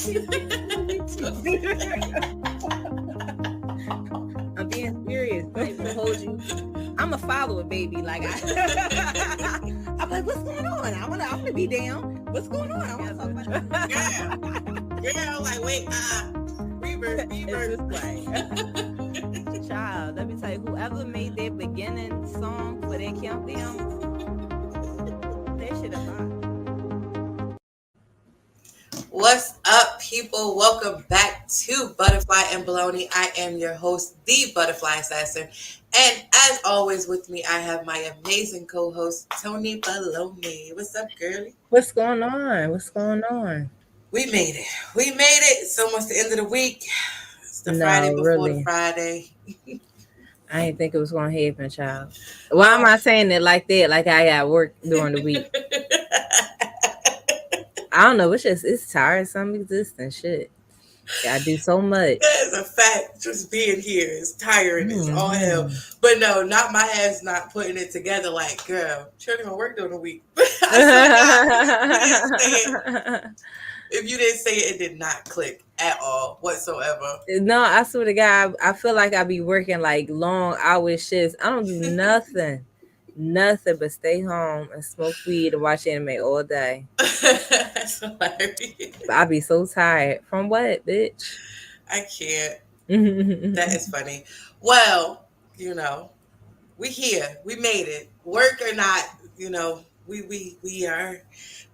I'm being serious. I'm gonna hold you. I'm a follower, baby. Like I'm like, what's going on? I'm gonna be down. What's going on? I want to talk about it. Yeah, like wait, reverse. Child, let me tell you, whoever made their beginning song for their countdown, that shit is hot. What's up, people? Welcome back to Butterfly and Baloney. I am your host, the Butterfly Assassin. And as always, with me, I have my amazing co-host, Tony Baloney. What's up, girlie? What's going on? We made it. It's almost the end of the week. It's the Friday before the Friday. I didn't think it was going to happen, child. Why am I saying it like that? Like I got work during the week. I don't know. It's tiresome existing shit. I do so much. That's a fact. Just being here is tiring. It's all hell. But no, not my ass not putting it together. Like, girl, sure gonna work during the week. If you didn't say it, it did not click at all whatsoever. No, I swear to God, I feel like I be working like long hour shifts. I don't do nothing but stay home and smoke weed and watch anime all day. That's hilarious. I be so tired. From what, bitch? I can't. That is funny. Well, we here. We made it. Work or not, we are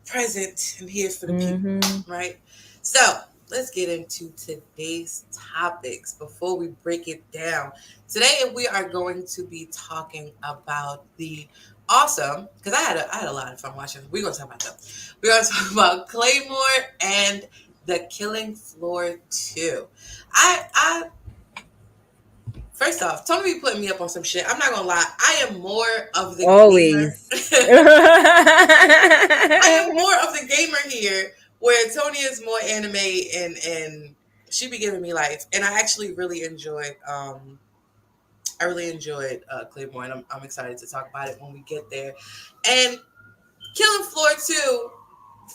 present and here for the people, right? So let's get into today's topics before we break it down. Today we are going to be talking about the awesome, because I had a lot of fun watching. We're gonna talk about them. We're gonna talk about Claymore and the Killing Floor 2. I first off, Tony be putting me up on some shit. I'm not gonna lie. I am more of the gamer. I am more of the gamer here, where Tony is more anime and she be giving me life. And I actually really enjoyed Claymore, and I'm excited to talk about it when we get there. And Killing Floor 2,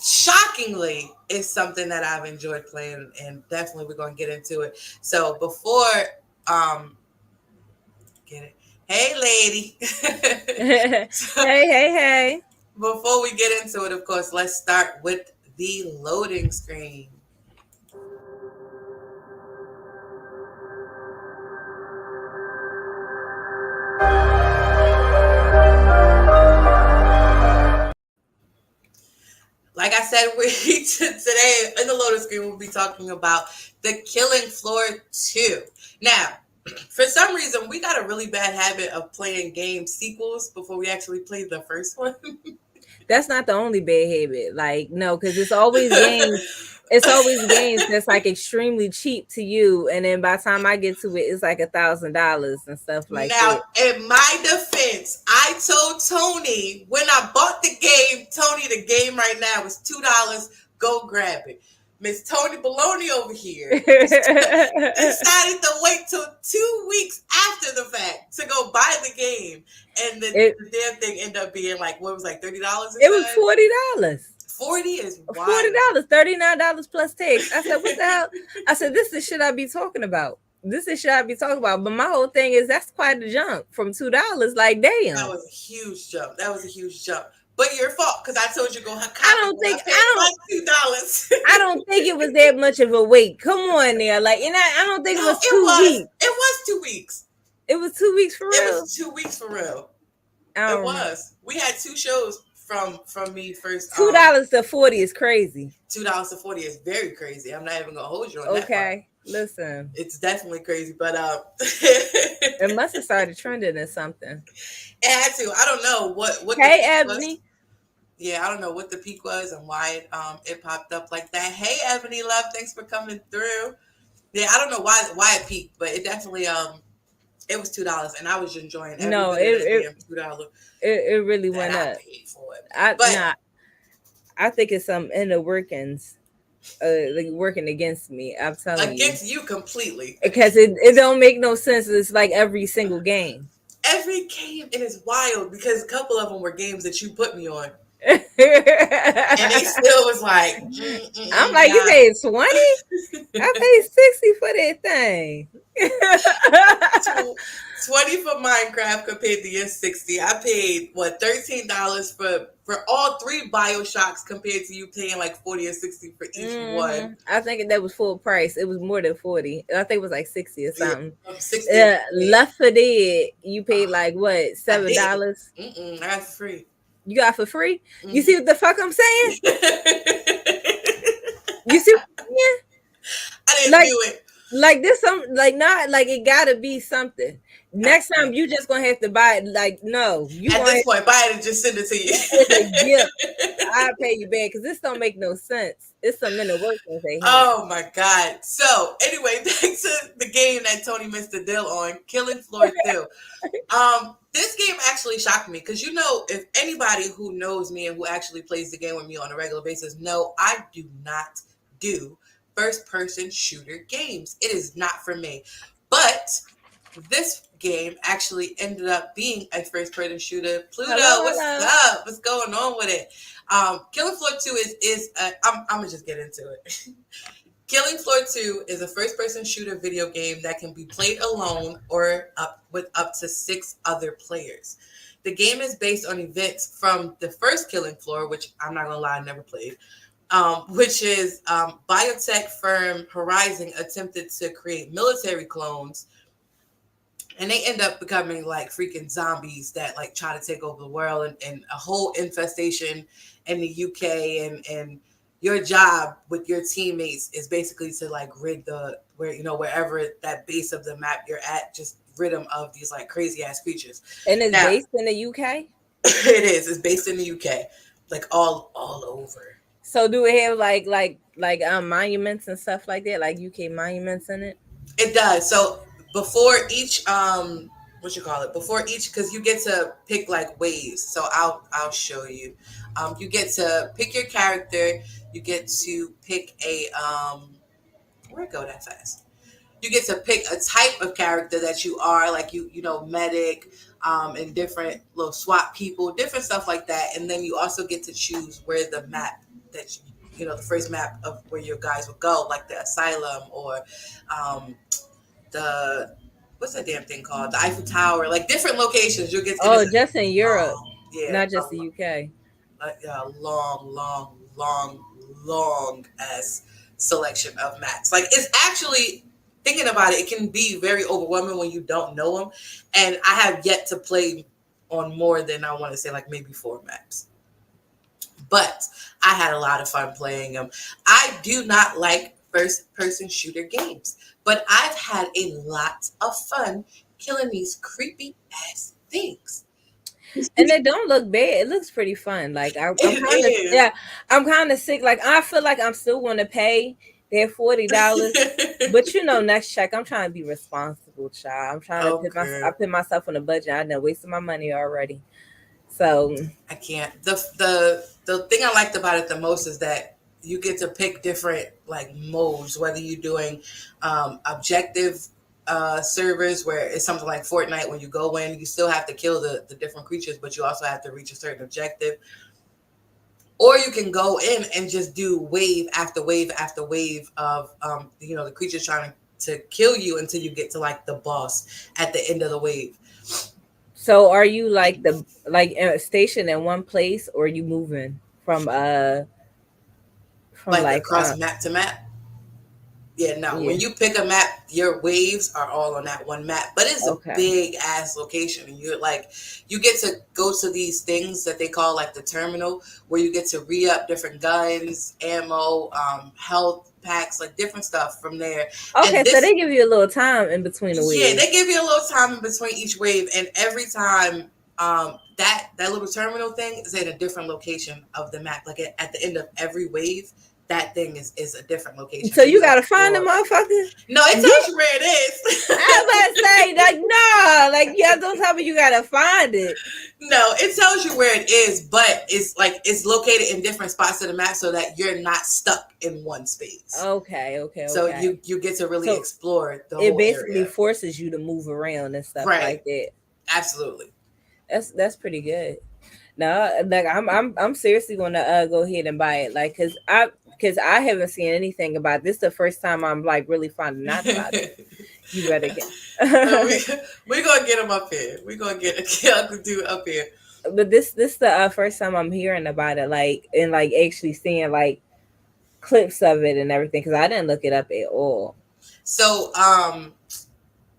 shockingly, is something that I've enjoyed playing, and definitely we're going to get into it. So before get it. Hey, lady. Hey. Before we get into it, of course, let's start with the loading screen. Like I said, today in the loading screen, we'll be talking about the Killing Floor 2. Now, for some reason, we got a really bad habit of playing game sequels before we actually play the first one. That's not the only bad habit. Like, no, because it's always games. It's always games that's like extremely cheap to you, and then by the time I get to it, it's like $1,000 and stuff like that. Now, in my defense, I told Tony when I bought the game, Tony, the game right now is $2. Go grab it. Miss Tony Baloney over here decided to wait till 2 weeks after the fact to go buy the game, and the damn thing ended up being like, what was like $30? It was $40. 40 is wild. $40, $39 plus tax. I said, what the hell? I said, this is shit I be talking about. But my whole thing is that's quite a jump from $2. Like, damn. That was a huge jump. But your fault, because I told you go. $2. I don't think it was that much of a wait. Come on, there, like, and I don't think it was 2 weeks. It was 2 weeks. It was 2 weeks for real. It was 2 weeks for real. It was. We had 2 shows from me first. $2 to 40 is crazy. $2 to 40 is very crazy. I'm not even gonna hold you on that. Okay, listen. It's definitely crazy, but it must have started trending or something. It had to. I don't know what. Hey, Ebony. Yeah, I don't know what the peak was and why it popped up like that. Hey, Ebony Love, thanks for coming through. Yeah, I don't know why it peaked, but it definitely it was $2, and I was enjoying every bit of $2. It really went up. I paid for it. I think it's some inner workings, like working against me. I'm telling you, against you completely, because it don't make no sense. It's like every single game. Every game, it is wild because a couple of them were games that you put me on. And they still was like, I'm like, you nah. paid 20? I paid 60 for that thing. 20 for Minecraft compared to your 60. I paid what, $13 for all three BioShocks compared to you paying like 40 or 60 for each one. I think that was full price. It was more than 40. I think it was like 60 or Yeah, something. 60. Left for dead, you paid like what, I did. $7? I got it for free. You got for free? You Mm-hmm. see what the fuck I'm saying? You see what I'm saying? I didn't Like, do it. like this, some like not like it gotta be something. I Next time can't. you just gonna have to buy it. Like, no, you At gonna this have point, buy it and just send it to you. it's a gift. I pay you back because this don't make no sense. It's some men of work that they have. Oh my God. So anyway, back to the game that Tony missed the deal on, Killing Floor 2. This game actually shocked me because if anybody who knows me and who actually plays the game with me on a regular basis know I do not do first person shooter games. It is not for me. But this game actually ended up being a first person shooter. Pluto, Hello, what's hello. up? What's going on with it? Killing Floor 2 I'm gonna just get into it. Killing Floor 2 is a first-person shooter video game that can be played alone or with up to 6 other players. The game is based on events from the first Killing Floor, which I'm not gonna lie, I never played, which is biotech firm Horizon attempted to create military clones, and they end up becoming like freaking zombies that like try to take over the world, and a whole infestation in the UK, and your job with your teammates is basically to like rid wherever that base of the map you're at, just rid them of these like crazy ass creatures. And it's Now based in the UK. it's based in the UK, like all over. So do it have like monuments and stuff like that, like UK monuments in it? It does. So before each what you call it? Before each, because you get to pick like waves. So I'll show you. You get to pick your character. You get to pick a where'd it go that fast? You get to pick a type of character that you are, like medic, and different little SWAT people, different stuff like that. And then you also get to choose where the map that the first map of where your guys would go, like the asylum or the what's that damn thing called? The Eiffel Tower, like different locations. You'll get it Oh, is just in Europe, yeah, not just the UK. a long ass selection of maps. Like it's actually thinking about it, it can be very overwhelming when you don't know them. And I have yet to play on more than I want to say like maybe 4 maps. But I had a lot of fun playing them. I do not like first person shooter games, but I've had a lot of fun killing these creepy ass things. And it don't look bad. It looks pretty fun. Like I'm kind of It I'm kind of sick. Like I feel like I'm still going to pay their $40, but is. next check I'm trying to be responsible, child. I'm trying to Okay. put myself on a budget. I done wasted my money already. So I can't. The thing I liked about it the most is that you get to pick different like modes, whether you're doing objective servers where it's something like Fortnite. When you go in, you still have to kill the different creatures, but you also have to reach a certain objective. Or you can go in and just do wave after wave after wave of the creatures trying to kill you until you get to like the boss at the end of the wave. so are you like stationed in one place, or are you moving from Like like across map to map. Yeah, no. yeah, When you pick a map, your waves are all on that one map. But it's a okay. big ass location. And you get to go to these things that they call like the terminal, where you get to re-up different guns, ammo, health packs, like different stuff from there. And Okay, so this they give you a little time in between the yeah, waves. they give you a little time in between each wave, and every time that little terminal thing is at a different location of the map. Like at the end of every wave, that thing is a different location So for you you to gotta find the explore. motherfucker. No, it Yeah, tells you where it is. I was about to say, like, nah, like, yeah, don't tell me you gotta find it. No, it tells you where it is, but it's located in different spots of the map so that you're not stuck in one space. Okay, okay, So okay. you get to really So explore the it whole basically area. forces you to move around and stuff Right. like that. Absolutely. That's pretty good. No, like I'm seriously gonna go ahead and buy it, like, cause I haven't seen anything about this. The first time I'm like really finding out about it. You better get. No, we gonna get him up here. We gonna get a Uncle Dude up here. But this the first time I'm hearing about it, like, and like actually seeing like clips of it and everything, because I didn't look it up at all. So,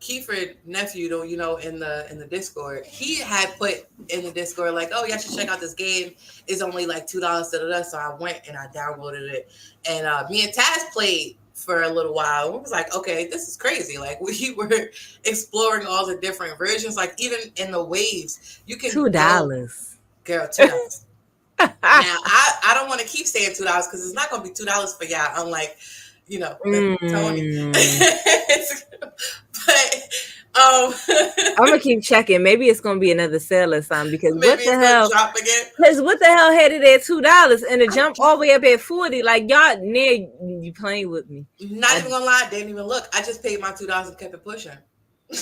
Kiefer nephew, though, you know, in the Discord, he had put in the Discord like, "Oh, y'all should check out this game. It's only like $2." So I went and I downloaded it, and me and Taz played for a little while. We was like, "Okay, this is crazy." Like we were exploring all the different versions. Like even in the waves, you can $2, girl, $2. Now I don't want to keep saying $2 because it's not gonna be $2 for y'all. Unlike Tony. But I'm gonna keep checking. Maybe it's gonna be another sale or something, because maybe what the hell? Drop again. Because what the hell had it at $2 and it jumped all the way up at 40? Like, y'all, near you playing with me? Not even gonna lie, didn't even look. I just paid my $2 and kept it pushing. I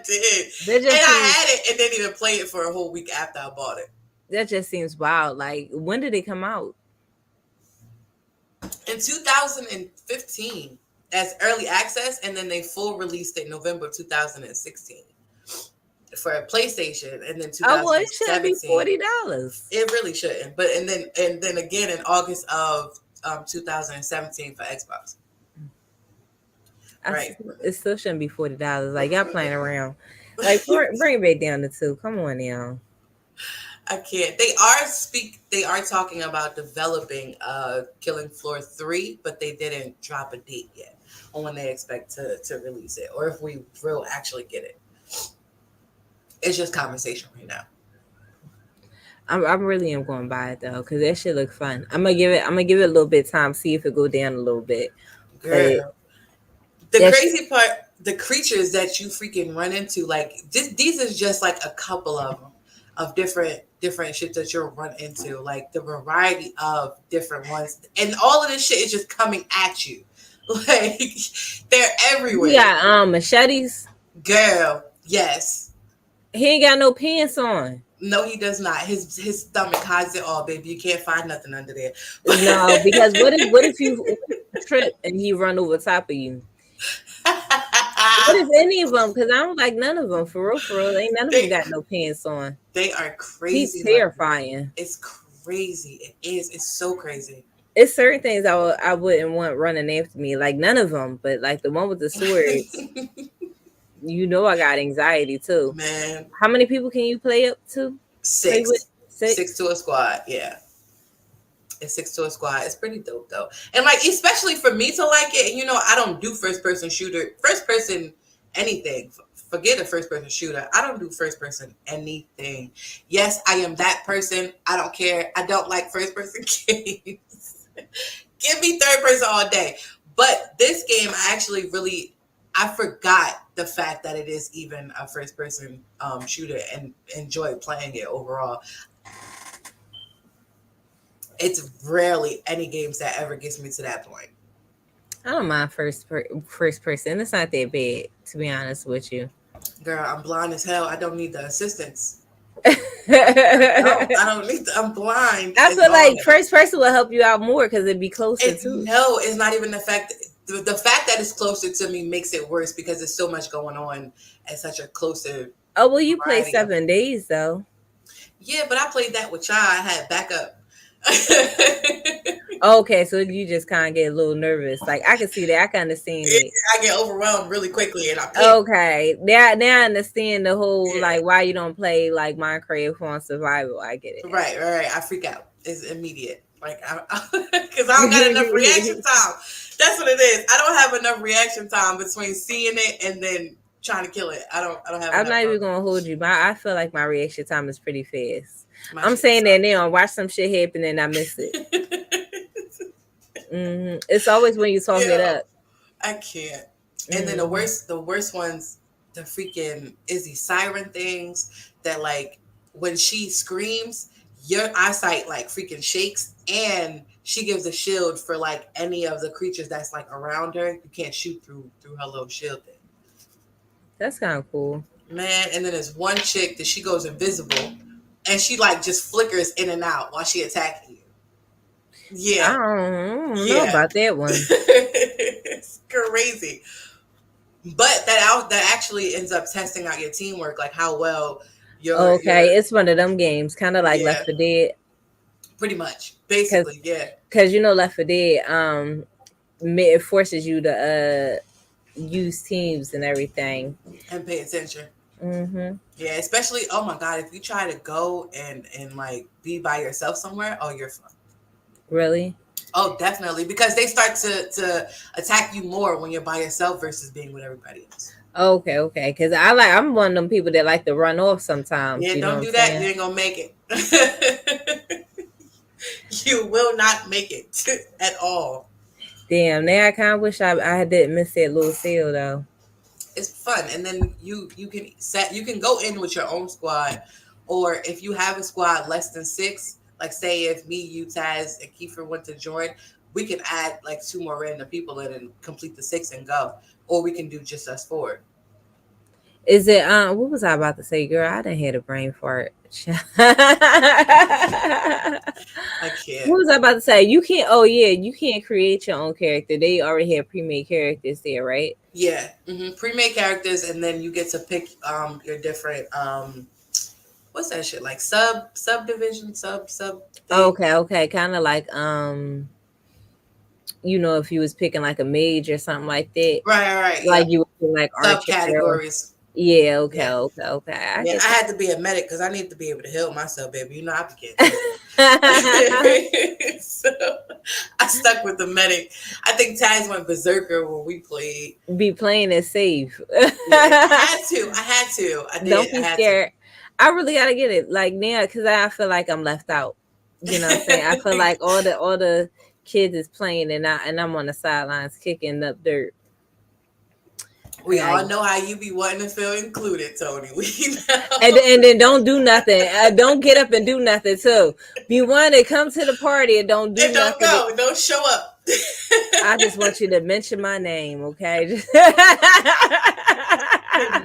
did, and I had it and didn't even play it for a whole week after I bought it. That just seems wild. Like, when did it come out? In 2015 as early access, and then they full released it in November of 2016 for a PlayStation, and then 2017. Oh, well, it shouldn't be $40. It really shouldn't. But and then again in August of 2017 for Xbox. Right. It still shouldn't be $40. Like, y'all playing around. Like, bring it back down to $2. Come on now. I can't. They are talking about developing Killing Floor 3, but they didn't drop a date yet on when they expect to release it, or if we will actually get it. It's just conversation right now. I'm really going to buy it though, because that shit look fun. I'm gonna give it a little bit of time, see if it go down a little bit. Girl, the crazy part, the creatures that you freaking run into, like these is just like a couple of them, of different shit that you'll run into, like the variety of different ones, and all of this shit is just coming at you. Like they're everywhere. We got machetes. Girl, yes. He ain't got no pants on. No, he does not. His stomach hides it all, baby. You can't find nothing under there. No, because what if you trip and he run over top of you? What if any of them? Because I don't like none of them. For real. Ain't none of them got no pants on. They are crazy. He's terrifying. It's crazy. It is. It's so crazy. It's certain things I wouldn't want running after me. Like none of them, but like the one with the swords. You know I got anxiety too. Man. How many people can you play up to? 6. 6 to a squad, yeah. It's 6 to a squad. It's pretty dope though. And like, especially for me to like it, you know, I don't do first person anything. Forget a first person shooter. I don't do first person anything. Yes, I am that person. I don't care. I don't like first person games. Give me third person all day. But this game, I forgot the fact that it is even a first person shooter and enjoy playing it overall. It's rarely any games that ever gets me to that point. I don't mind first person. It's not that bad, to be honest with you. Girl, I'm blind as hell. I don't need the assistance. I don't need I'm blind. I feel like first person will help you out more because it'd be closer too. No, it's not even the fact. The fact that it's closer to me makes it worse because there's so much going on at such a closer. Oh, well, you play 7 days though. Yeah, but I played that with y'all. I had backup. Okay, so you just kind of get a little nervous. Like I can see that. I can understand it. I get overwhelmed really quickly, and okay. Now I understand the whole like why you don't play like Minecraft on survival. I get it. Right. I freak out. It's immediate. Like because I don't got enough reaction time. That's what it is. I don't have enough reaction time between seeing it and then trying to kill it. I don't have. I'm not even gonna hold you. I feel like my reaction time is pretty fast. I'm saying that now. Watch some shit happen and I miss it. It's always when you talk it up. I can't. And then the worst ones, the freaking Izzy siren things that like when she screams, your eyesight like freaking shakes, and she gives a shield for like any of the creatures that's like around her. You can't shoot through her little shield thing. That's kind of cool. Man, and then there's one chick that she goes invisible and she like just flickers in and out while she attacking you. I Yeah. don't know Yeah. about that one. It's crazy. But that actually ends up testing out your teamwork, like how well your Okay, it's one of them games, kind of like yeah, Left 4 Dead, pretty much. because Basically, yeah. Left 4 Dead, it forces you to use teams and everything. And pay attention. Mm-hmm. Yeah, especially oh my god, if you try to go and like be by yourself somewhere, oh you're fun. Really? Oh, definitely, because they start to attack you more when you're by yourself versus being with everybody else. Okay. Because I'm one of them people that like to run off sometimes. Yeah, You know don't what I'm do that. You saying? ain't gonna make it. You will not make it at all. Damn. Now I kind of wish I didn't miss that little sale though. It's fun, and then you can go in with your own squad, or if you have a squad less than 6, like say if me, you, Taz, and Kiefer went to join, we can add like 2 more random people in and complete the 6 and go, or we can do just us 4. Is it what was I about to say, girl? I didn't hear a brain fart. I can't. What was I about to say? You can't. Oh yeah, you can't create your own character. They already have pre-made characters there, right? Yeah, pre-made characters, and then you get to pick your different what's that shit like subdivision sub thing. Okay. Kind of like if you was picking like a mage or something like that, Right, yeah. like you would pick like archer. Subcategories. Yeah. Yeah. Okay. I Yeah, get I that. had to be a medic because I need to be able to heal myself, baby. You know I can't do it. So I stuck with the medic. I think Taz went berserker when we played. Be playing it safe. Yeah, I had to. I did. Don't be I had scared. I really gotta get it like now because I feel like I'm left out. You know what I'm saying? I feel like all the kids is playing and I'm on the sidelines kicking up dirt. We Like, all know how you be wanting to feel included, Tony. We know. and then don't do nothing. Don't get up and do nothing too. Be one that come to the party and don't do And don't nothing. go. Don't show up. I just want you to mention my name, okay?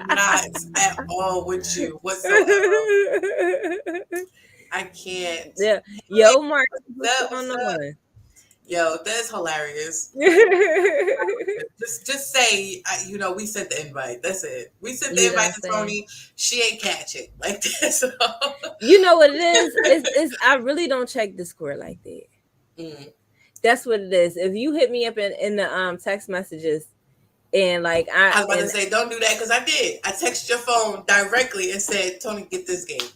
Not at all with you whatsoever. I can't. Yeah. Yo, Mark, What's what's going up? on? Yo, that's hilarious. Just say, we sent the invite. That's it. We sent the invite to Tony. She ain't catch it. Like that's all. You know what it is? It's I really don't check Discord like that. That's what it is. If you hit me up in the text messages and like I was about to say, don't do that because I did. I texted your phone directly and said, Tony, get this game.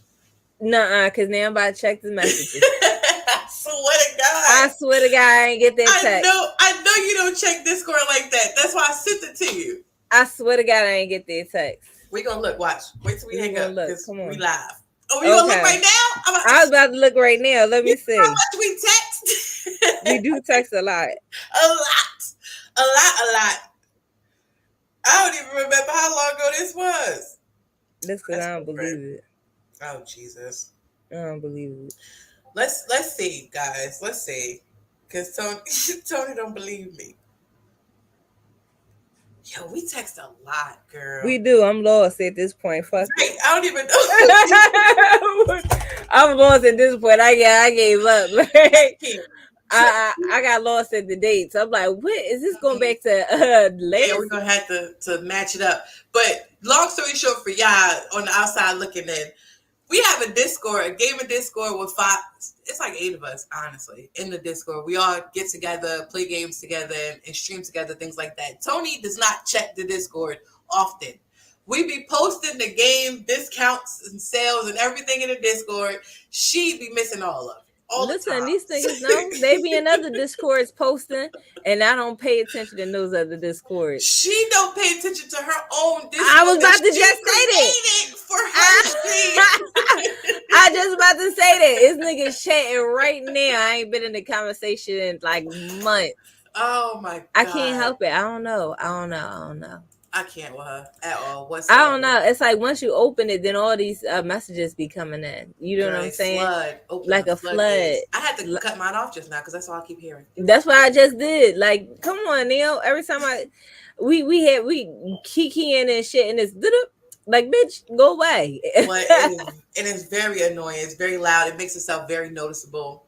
Nuh-uh, because now I'm about to check the messages. I swear to God, I ain't get that text. I know you don't check Discord like that. That's why I sent it to you. I swear to God, I ain't get that text. We gonna look. Watch. Wait till we hang up because we live. Oh, you gonna look right now? I was about to look right now. Let me see. How much we text? We do text a lot. A lot. I don't even remember how long ago this was. That's because I don't believe it. Oh Jesus! I don't believe it. Let's see, guys. Let's see, because Tony don't believe me. Yo, we text a lot, girl. We do. I'm lost at this point. Fuck it. I don't even know. I'm lost at this point. I gave up. I got lost at the dates. I'm like, what is this going back to last? Yeah, we're gonna have to match it up. But long story short, for y'all on the outside looking in, we have a Discord, a gaming Discord with 5. It's like 8 of us, honestly, in the Discord. We all get together, play games together, and stream together, things like that. Tony does not check the Discord often. We be posting the game discounts and sales and everything in the Discord. She be missing all of it. Listen, these niggas know they be in other Discords posting, and I don't pay attention to those other Discords. She don't pay attention to her own Discord. I was about to just say that for her. I just about to say that. This nigga's chatting right now. I ain't been in the conversation in like months. Oh my God! I can't help it. I don't know. I can't with her at all. Whatsoever. I don't know. It's like once you open it, then all these messages be coming in. You know what I'm saying? Like a flood. I had to cut mine off just now because that's all I keep hearing. That's what I just did. Like, come on, Neil. Every time we kikiing and shit, and it's Like, bitch, go away. But it is very annoying. It's very loud. It makes itself very noticeable.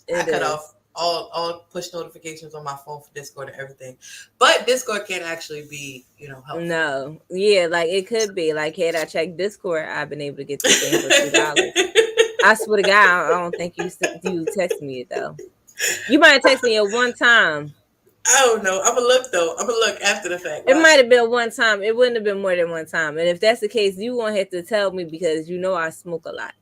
I It cut is. off all push notifications on my phone for Discord and everything. But Discord can actually be, helpful. No. Yeah, like it could be. Like, had I checked Discord, I've been able to get this game for $2. I swear to God, I don't think you text me it though. You might text me at one time. I don't know. I'm gonna look though. I'm gonna look after the fact. It might have been one time. It wouldn't have been more than one time. And if that's the case, you gonna have to tell me because you know I smoke a lot.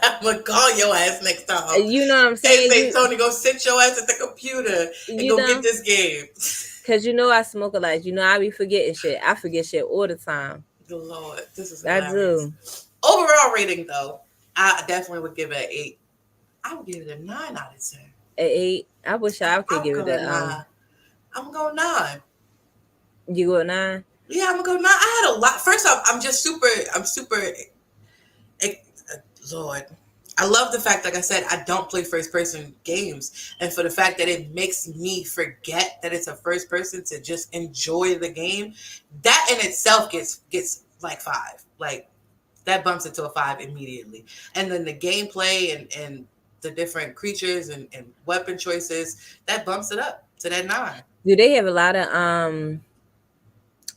I'm gonna call your ass next time. You know what I'm saying? Hey, Tony, go sit your ass at the computer and go get this game. Cause you know I smoke a lot. You know I be forgetting shit. I forget shit all the time. Good Lord, this is hilarious. I do. Overall rating though, I definitely would give it an 8. I would give it a 9 out of 10. An 8. I wish I could give it a 9. I'm gonna go 9. You go 9? Yeah, I'm gonna go 9. I had a lot. First off, I'm super. Lord, I love the fact, like I said, I don't play first person games, and for the fact that it makes me forget that it's a first person to just enjoy the game, that in itself gets like 5. Like that bumps it to a 5 immediately. And then the gameplay and the different creatures and weapon choices, that bumps it up to that 9. Do they have a lot of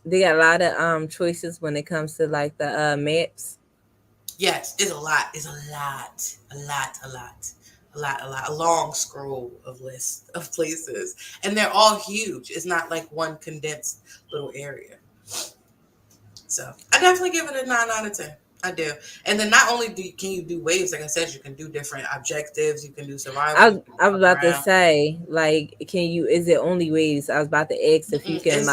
they got a lot of choices when it comes to like the maps? Yes, it's a lot. It's a long scroll of lists of places, and they're all huge. It's not like one condensed little area. So I definitely give it a 9 out of 10. I do. And then not only can you do waves, like I said, you can do different objectives. You can do survival. I was about to say, like, is it only waves? I was about to ask if you can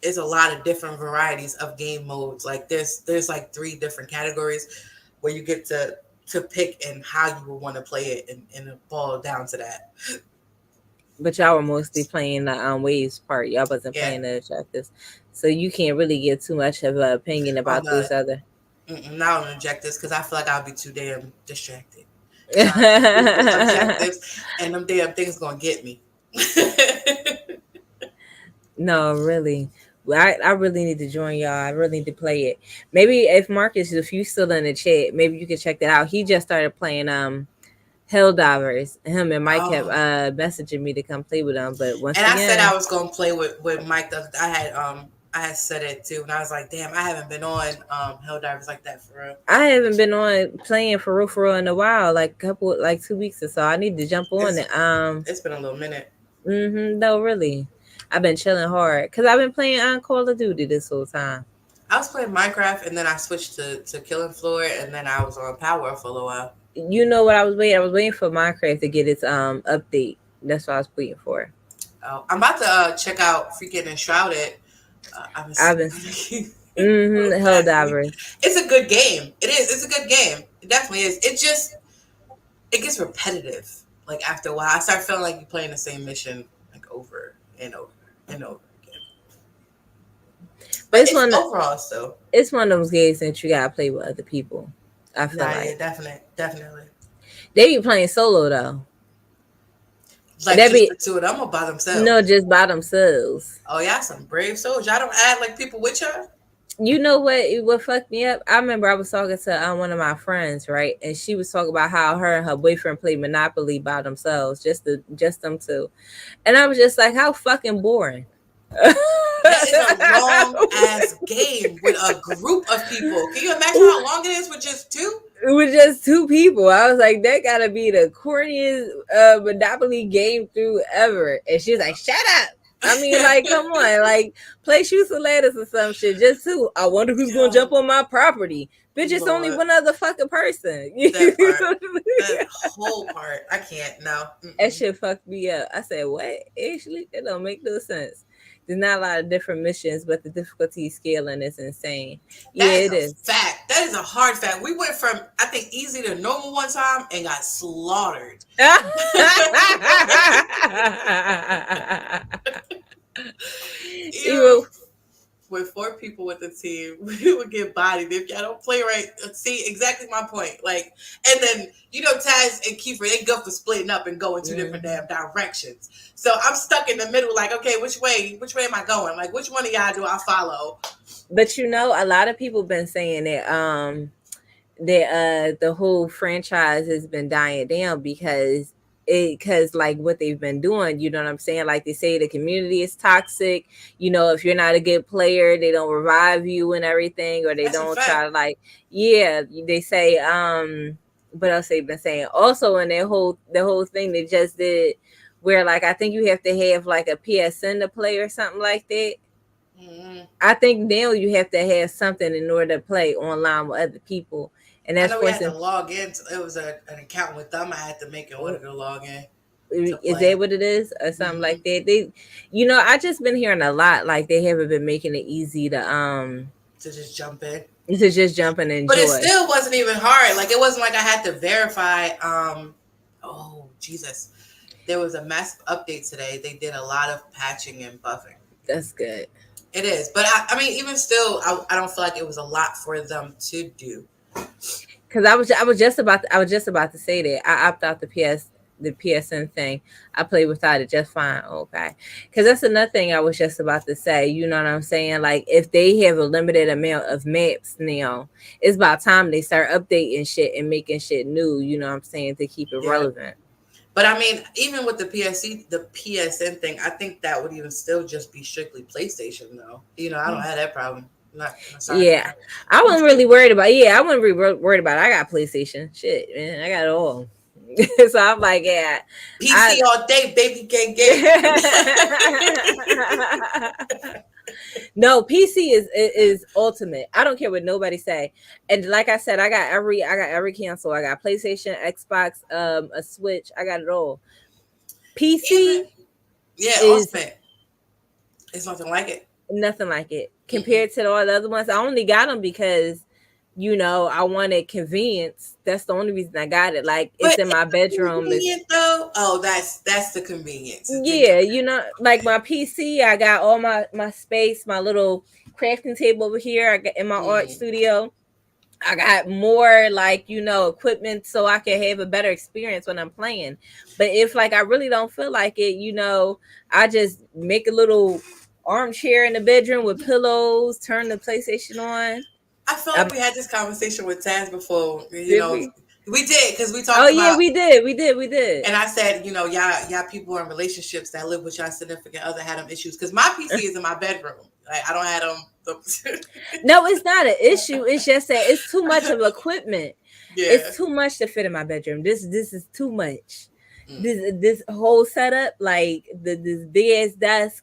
it's a lot of different varieties of game modes. Like there's like 3 different categories where you get to pick and how you would want to play it and it boil down to that. But y'all were mostly playing the waves part. Y'all wasn't playing the objectives. So you can't really give too much of an opinion about those other. Not on objectives because I feel like I'll be too damn distracted. Objectives and them damn things gonna get me. No, really. I really need to join y'all. I really need to play it. Maybe if Marcus, if you still in the chat, maybe you can check that out. He just started playing Helldivers. Him and Mike kept messaging me to come play with him. But once again, I said I was gonna play with Mike. I had said it too, and I was like, damn, I haven't been on Helldivers like that for real. I haven't been on playing for real in a while, like 2 weeks or so. I need to jump on it. It's been a little minute. No, really. I've been chilling hard because I've been playing on Call of Duty this whole time. I was playing Minecraft and then I switched to Killing Floor and then I was on Power for a little while. You know what I was waiting? I was waiting for Minecraft to get its update. That's what I was waiting for. Oh, I'm about to check out freaking Enshrouded. I've been Helldivers. It's a good game. It is. It's a good game. It definitely is. It gets repetitive. Like after a while, I start feeling like you're playing the same mission like over and over and over again. But it's overall still. It's one of those games that you gotta play with other people. I feel like definitely. They be playing solo though. Like just the 2 of them or by themselves? No, just by themselves. Oh, y'all some brave souls. Y'all don't add like people with y'all? You know what fucked me up? I remember I was talking to one of my friends, right? And she was talking about how her and her boyfriend played Monopoly by themselves, just them two. And I was just like, how fucking boring. That is a long ass game with a group of people. Can you imagine how long it is with just 2? It was just 2 people. I was like, that gotta be the corniest Monopoly game through ever. And she was like, shut up. I mean, like, come on, like, play Shoots and Ladders or some shit. Just 2. I wonder who's gonna jump on my property. Bitch, it's only one other fucking person. That whole part, I can't. No, that shit fucked me up. I said, what? Actually, it don't make no sense. There's not a lot of different missions, but the difficulty scaling is insane. It is. Fact. That is a hard fact. We went from, I think, easy to normal one time and got slaughtered. with 4 people with the team, we would get bodied if y'all don't play right. See, exactly my point. Like, and then Taz and Kiefer, they go for splitting up and going 2 different damn directions. So I'm stuck in the middle. Like, okay, which way am I going? Like, which one of y'all do I follow? But a lot of people been saying that the whole franchise has been dying down because like what they've been doing, you know what I'm saying? Like they say the community is toxic. If you're not a good player, they don't revive you and everything, or they don't try to they say what else they've been saying. Also in the whole thing they just did where like I think you have to have like a PSN to play or something like that. I think now you have to have something in order to play online with other people. And that's I know we had to log in. It was an account with them. I had to make it order to log in. Is that what it is, or something like that? They, I just been hearing a lot like they haven't been making it easy to just jump in. To just jump in and enjoy. But it still wasn't even hard. Like it wasn't like I had to verify. Oh Jesus, there was a massive update today. They did a lot of patching and buffing. That's good. It is, but I mean, even still, I don't feel like it was a lot for them to do. Because I was just about to say that I opt out the PSN thing. I play without it just fine. Okay, because that's another thing I was just about to say. You know what I'm saying? Like if they have a limited amount of maps now, it's about time they start updating shit and making shit new. You know what I'm saying, to keep it relevant. But I mean, even with the PSN thing, I think that would even still just be strictly PlayStation, though. I don't have that problem. Yeah, I wasn't really worried about. Yeah, I wasn't really worried about it. I got PlayStation. Shit, man, I got it all. So I'm like, yeah, PC all day, baby, gang. No, PC is ultimate. I don't care what nobody say. And like I said, I got every console. I got PlayStation, Xbox, a Switch. I got it all. PC, ultimate. It's nothing like it. Nothing like it compared to all the other ones. I only got them because I wanted convenience. That's the only reason I got it. Like it's in my bedroom. Though? Oh, that's the convenience. Yeah, like my PC, I got all my space, my little crafting table over here. I got in my art studio. I got more like equipment so I can have a better experience when I'm playing. But if like I really don't feel like it, I just make a little armchair in the bedroom with pillows, turn the PlayStation on. I feel like we had this conversation with Taz before. We did because we talked. Oh yeah, we did. And I said, y'all people in relationships that live with y'all significant other had them issues because my PC is in my bedroom. Like I don't have them. No, it's not an issue. It's just that it's too much of equipment. Yeah. It's too much to fit in my bedroom. This is too much. This whole setup, like this big ass desk.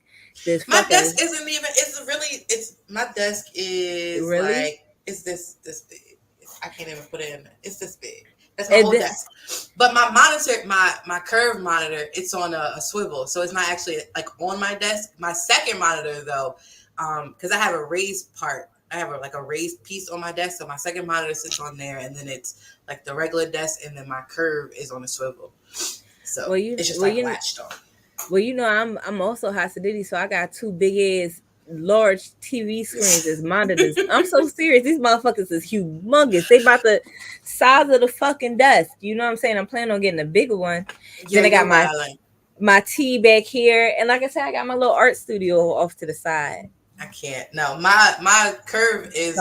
My desk isn't even. My desk is really like it's this big. I can't even put it in. It's this big. That's my whole desk. But my monitor, my curved monitor, it's on a swivel, so it's not actually like on my desk. My second monitor though, because I have a raised part. I have a raised piece on my desk, so my second monitor sits on there, and then it's like the regular desk, and then my curve is on a swivel. So it's just latched on. Well, I'm also Hasidity, so I got 2 big ass large TV screens as monitors. I'm so serious. These motherfuckers is humongous. They about the size of the fucking desk. You know what I'm saying? I'm planning on getting a bigger one. Then I got my tea back here, and like I said, I got my little art studio off to the side. I can't. No, my curve is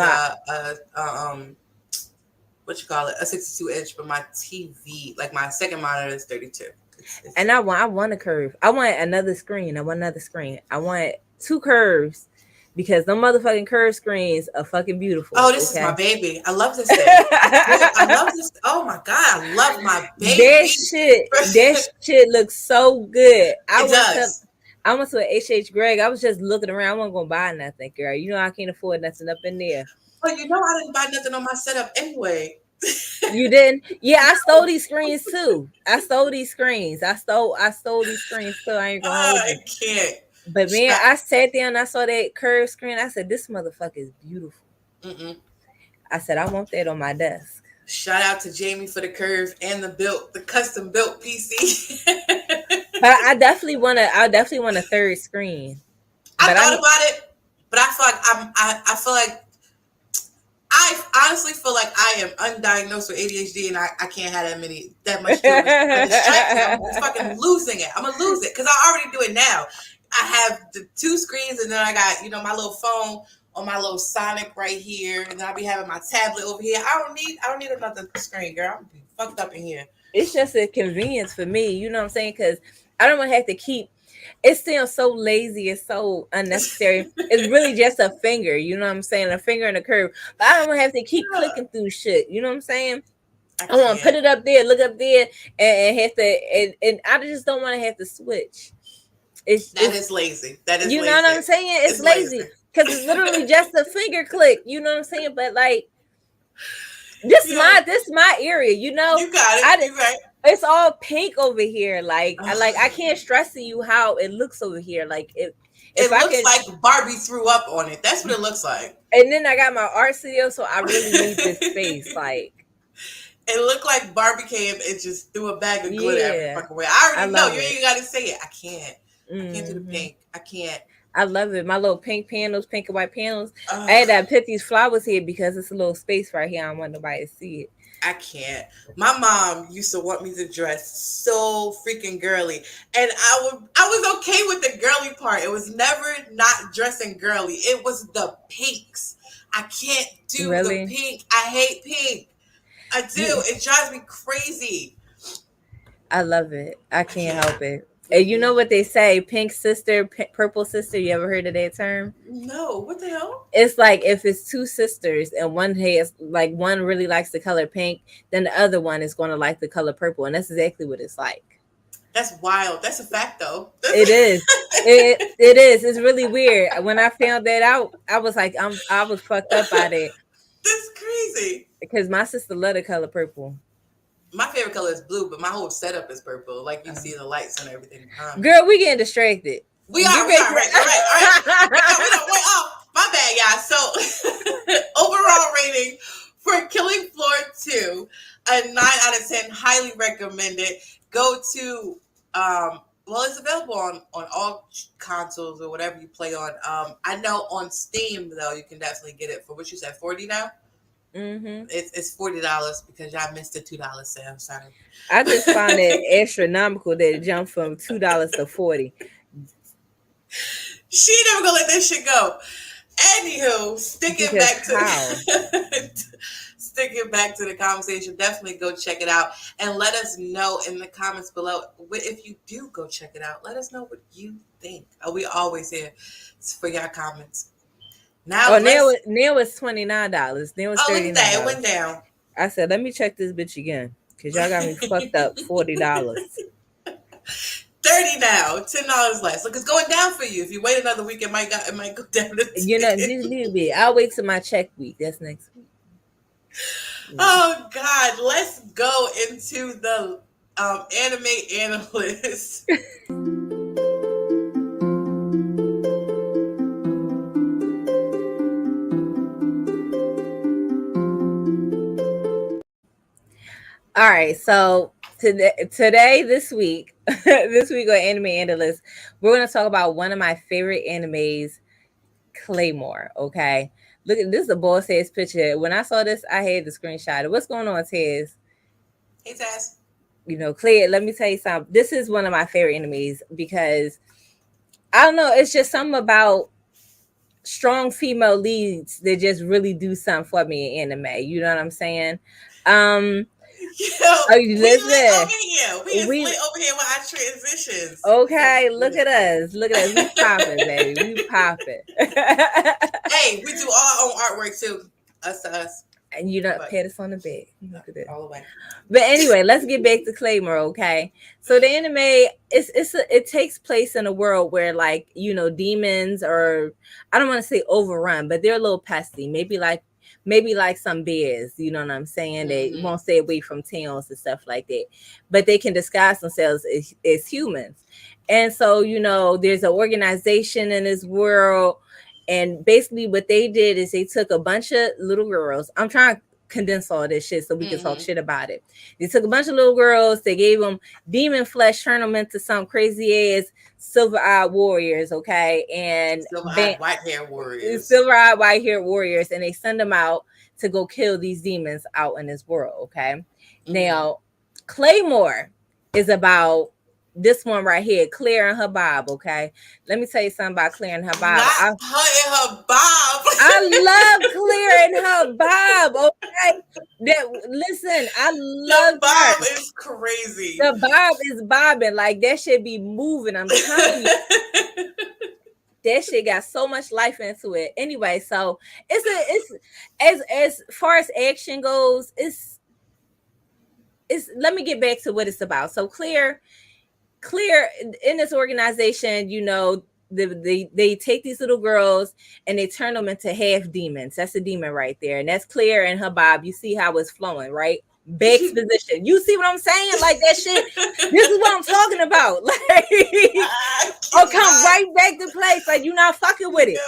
what you call it, a 62-inch, but my TV, like my second monitor, is 32. And I want a curve. I want another screen. I want 2 curves because them motherfucking curve screens are fucking beautiful. Oh, this is my baby. I love this thing. I love this. Oh my God, I love my baby. That shit looks so good. I went to an H Greg. I was just looking around. I wasn't gonna buy nothing, girl. I can't afford nothing up in there. Well, I didn't buy nothing on my setup anyway. You didn't? Yeah, I stole these screens too. I stole these screens too. I ain't gonna hold you. I can't. But man, I sat there and I saw that curved screen. I said, "This motherfucker is beautiful." I said, "I want that on my desk." Shout out to Jamie for the curve and the custom built PC. But I definitely want a third screen. I thought about it. but I feel like I feel like I honestly feel like I am undiagnosed with ADHD and I can't have that much to it with distracting. I'm fucking losing it. I'm gonna lose it because I already do it now. I have the two screens and then I got my little phone on my little Sonic right here, and then I'll be having my tablet over here. I don't need another screen, girl. I'm gonna be fucked up in here. It's just a convenience for me, you know what I'm saying? Because I don't want to have to keep. It sounds so lazy. It's so unnecessary. It's really just a finger, you know what I'm saying? A finger and a curve. But I don't want to have to keep clicking through shit. You know what I'm saying? I want to put it up there, look up there, and have to. And I just don't want to have to switch. It's lazy. That is. You know what I'm saying? It's lazy because it's literally just a finger click. You know what I'm saying? But like. This my area, you know. You got it. You right. It's all pink over here. I can't stress to you how it looks over here. Like it looks like Barbie threw up on it. That's what it looks like. And then I got my art studio, so I really need this space. Like it looked like Barbie came and just threw a bag of glitter every fucking way. I already know. You ain't gotta say it. I can't. I can't do the pink. I can't. I love it. My little pink panels, pink and white panels. I had to put these flowers here because it's a little space right here. I don't want nobody to see it. I can't. My mom used to want me to dress so freaking girly, and I was okay with the girly part. It was never not dressing girly. It was the pinks. I can't do the pink. I hate pink. I do. It drives me crazy. I love it. I can't help it. And you know what they say, pink sister, purple sister. You ever heard of that term? No. What the hell? It's like if it's two sisters and one really likes the color pink, then the other one is going to like the color purple. And that's exactly what it's like. That's wild. That's a fact, though. It is. It is. It's really weird. When I found that out, I was like, I was fucked up by that. That's crazy. Because my sister loved the color purple. My favorite color is blue, but my whole setup is purple. Like you see the lights and everything. Girl, we getting distracted. We are right. All right. My bad, y'all. So overall rating for Killing Floor 2, a 9 out of 10. Highly recommended. Go to it's available on all consoles or whatever you play on. I know on Steam though you can definitely get it for what you said, $40 now. Mm-hmm. It's $40 because y'all missed the $2 sale. Sorry. I just found it astronomical that it jumped from $2 to $40. She never gonna let that shit go. Anywho, sticking back to the conversation, definitely go check it out and let us know in the comments below. If you do go check it out, let us know what you think. We always here for your comments. Now it's $29. Now it's $39. It went down. I said, let me check this bitch again because y'all got me fucked up. $40. $30 now, $10 less. Look, it's going down for you. If you wait another week, it might go down. Just a little bit. I'll wait till my check week. That's next week. Oh God, let's go into the anime analyst. All right, so this week on Anime Analyst, we're going to talk about one of my favorite animes, Claymore. Okay, look at this is a boss ass picture. When I saw this, I had to screenshot it. What's going on, Taz? Hey, Taz. Clay, let me tell you something. This is one of my favorite animes because I don't know. It's just something about strong female leads that just really do something for me in anime. You know what I'm saying? We lit over here. We lit over here with our transitions. Okay, look at us. We popping, baby. We popping. Hey, we do all our own artwork too. Us to us. And pat us on the back. Look at it. All the way. But anyway, let's get back to Claymore, okay? So the anime it takes place in a world where demons are, I don't want to say overrun, but they're a little pesty. Maybe like some bears, you know what I'm saying? They won't stay away from towns and stuff like that. But they can disguise themselves as humans. And so, there's an organization in this world. And basically what they did is they took a bunch of little girls. I'm trying to condense all this shit so we can talk shit about it. They took a bunch of little girls, they gave them demon flesh, turned them into some crazy ass silver-eyed warriors, okay? And silver-eyed white hair warriors. Silver-eyed white hair warriors, and they send them out to go kill these demons out in this world, okay? Now, Claymore is about this one right here, Claire and her Bob, okay? Let me tell you something about Claire and her Bob. Not her and her Bob. I love Claire and her Bob, okay? Listen, I love the Bob her. Is crazy. The Bob is bobbing. Like, that shit be moving. I'm telling you. That shit got so much life into it. Anyway, so it's as far as action goes, it's let me get back to what it's about. So Claire in this organization, you know, they take these little girls and they turn them into half demons. That's a demon right there, and that's Claire and her Bob. You see how it's flowing, right? Back position. You see what I'm saying? Like, that shit. This is what I'm talking about. Like, oh, come right back to place. Like, you not fucking with it.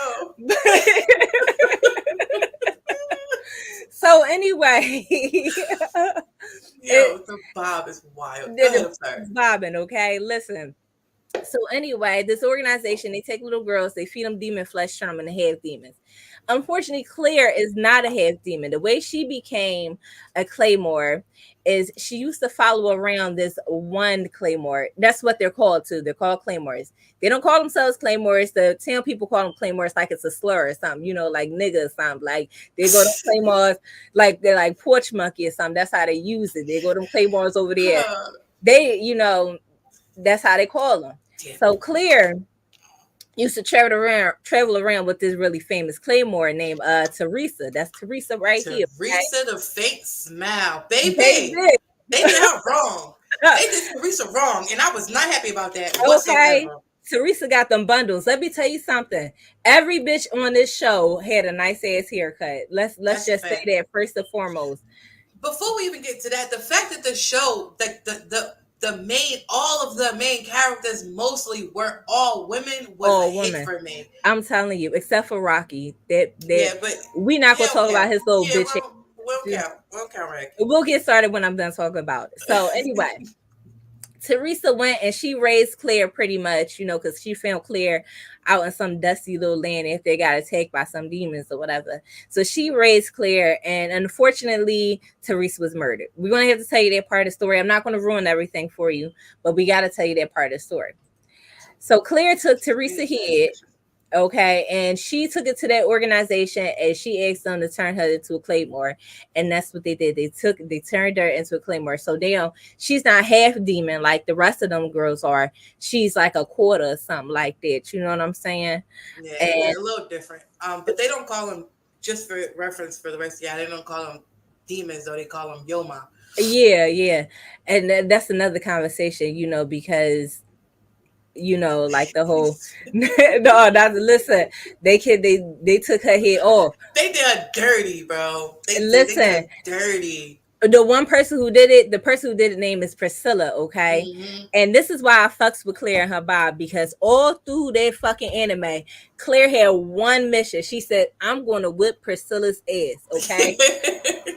So anyway, the Bob is wild. It's bobbing, okay? Listen. So anyway, this organization, they take little girls, they feed them demon flesh, turn them into half demons. Unfortunately, Claire is not a half demon. The way she became a Claymore is she used to follow around this one Claymore. That's what they're called too. They're called Claymores. They don't call themselves Claymores. The town people call them Claymores like it's a slur or something, you know, like nigga or something. Like, they go to Claymores like they're like porch monkey or something. That's how they use it. They go to Claymores over there. They, you know, that's how they call them. So Claire used to travel around with this really famous Claymore named Teresa. That's Teresa right here. Teresa, the fake smile. Baby. They did her wrong. They did Teresa wrong, and I was not happy about that whatsoever. Okay. Teresa got them bundles. Let me tell you something. Every bitch on this show had a nice ass haircut. Let's just say that first and foremost. Before we even get to that, the fact that the show, all of the main characters mostly were all women was a hit for me. I'm telling you, except for Rocky. But we're not gonna talk about his little bitch. We'll count. We'll get started when I'm done talking about it. So anyway, Teresa went and she raised Claire pretty much, you know, because she found Claire out in some dusty little land if they got attacked by some demons or whatever. So she raised Claire, and unfortunately, Teresa was murdered. We're going to have to tell you that part of the story. I'm not going to ruin everything for you, but we got to tell you that part of the story. So Claire took Teresa's head, okay, and she took it to that organization and she asked them to turn her into a Claymore, and that's what they did. They turned her into a Claymore. So now she's not half demon like the rest of them girls are. She's like a quarter or something like that. You know what I'm saying? Yeah, and a little different. But they don't call them, just for reference for the rest of y'all, they don't call them demons though. They call them Yoma. Yeah, and that's another conversation, you know, because, you know, like the whole listen, they took her head off. They did her dirty, bro. They did her dirty. The one person who did it, the person who did it name is Priscilla, okay? And this is why I fucks with Claire and her Bob, because all through their fucking anime, Claire had one mission. She said, I'm going to whip Priscilla's ass, okay?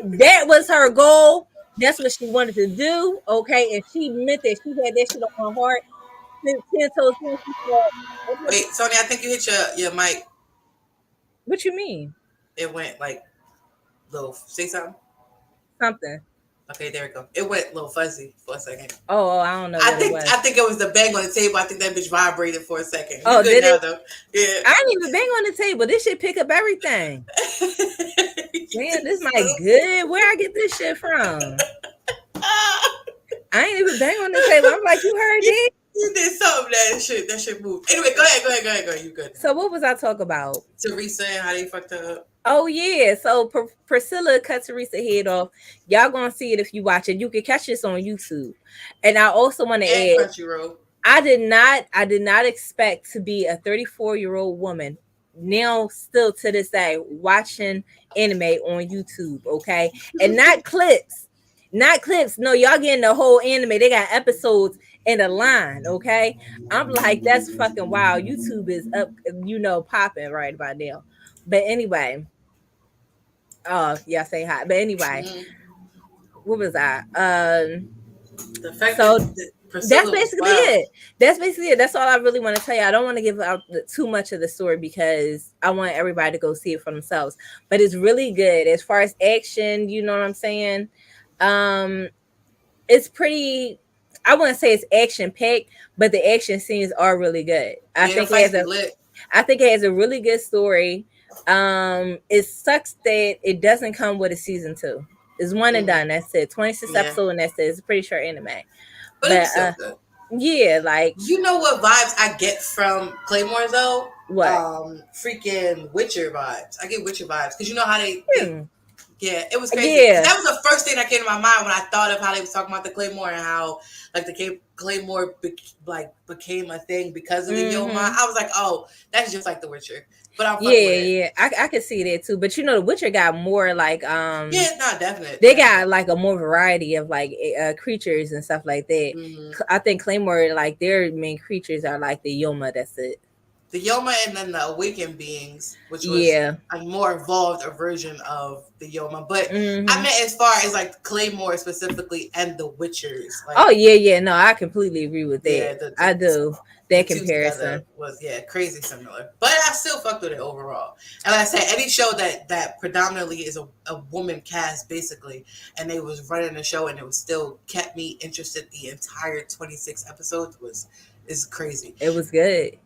That was her goal. That's what she wanted to do, okay? And she meant that. She had that shit on her heart. Wait, Sonia, I think you hit your mic. What you mean? It went like little. Say something. Something. Okay, there we go. It went a little fuzzy for a second. Oh, I don't know. I think it was the bang on the table. I think that bitch vibrated for a second. Oh, did it? Though. Yeah. I didn't even bang on the table. This shit pick up everything. Man, this mic good. Where I get this shit from? I ain't even bang on the table. I'm like, you heard it? You did something that shit moved. Anyway, go ahead. You good. So what was I talking about? Teresa and how they fucked her up. Oh yeah. So Priscilla cut Teresa's head off. Y'all gonna see it if you watch it. You can catch this on YouTube. And I also want to add, I did not expect to be a 34-year-old woman now still to this day watching anime on YouTube, okay? And not clips. No, y'all getting the whole anime. They got episodes in a line, okay? I'm like, that's fucking wild. YouTube is up, you know, popping right about now. But anyway, Oh, yeah, say hi. But anyway, Mm-hmm. what was I? The fact So that that's Priscilla was basically wild. it. That's basically it. That's all I really want to tell you. I don't want to give out too much of the story because I want everybody to go see it for themselves. But it's really good as far as action. You know what I'm saying? Um, it's pretty. I wouldn't say it's action packed, but the action scenes are really good. Yeah, the fights be lit. I think it has a really good story. It sucks that it doesn't come with a season two. It's one and done. Mm-hmm. That's it. 26 Yeah, episodes and that's it. It's a pretty short anime. but it But was still good. yeah, like You know what vibes I get from Claymore though? what? Freaking Witcher vibes. I get Witcher vibes because you know how they Hmm. yeah, it was crazy because Yeah. that was the first thing that came to my mind when I thought of how they was talking about the Claymore and how like the Claymore became a thing because of the Yoma. Hmm. I was like, oh, that's just like The Witcher, but I'm fucking with Yeah, it. yeah. I could see that too. But you know, The Witcher got more like Yeah, not definite, they got definite. like a more variety of like creatures and stuff like that. Mm-hmm. I think Claymore like their main creatures are like the Yoma. That's it. The Yoma and then the awakened beings, which was Yeah. a more evolved version of the Yoma. But I Hmm. meant as far as like Claymore specifically and the Witchers, Oh like yeah, yeah. No, I completely agree with that. yeah, I do the that two together comparison. was crazy similar. But I still fucked with it overall. And like I said, any show that predominantly is a woman cast basically, and they was running the show and it was still kept me interested the entire 26 episodes was is crazy. It was good.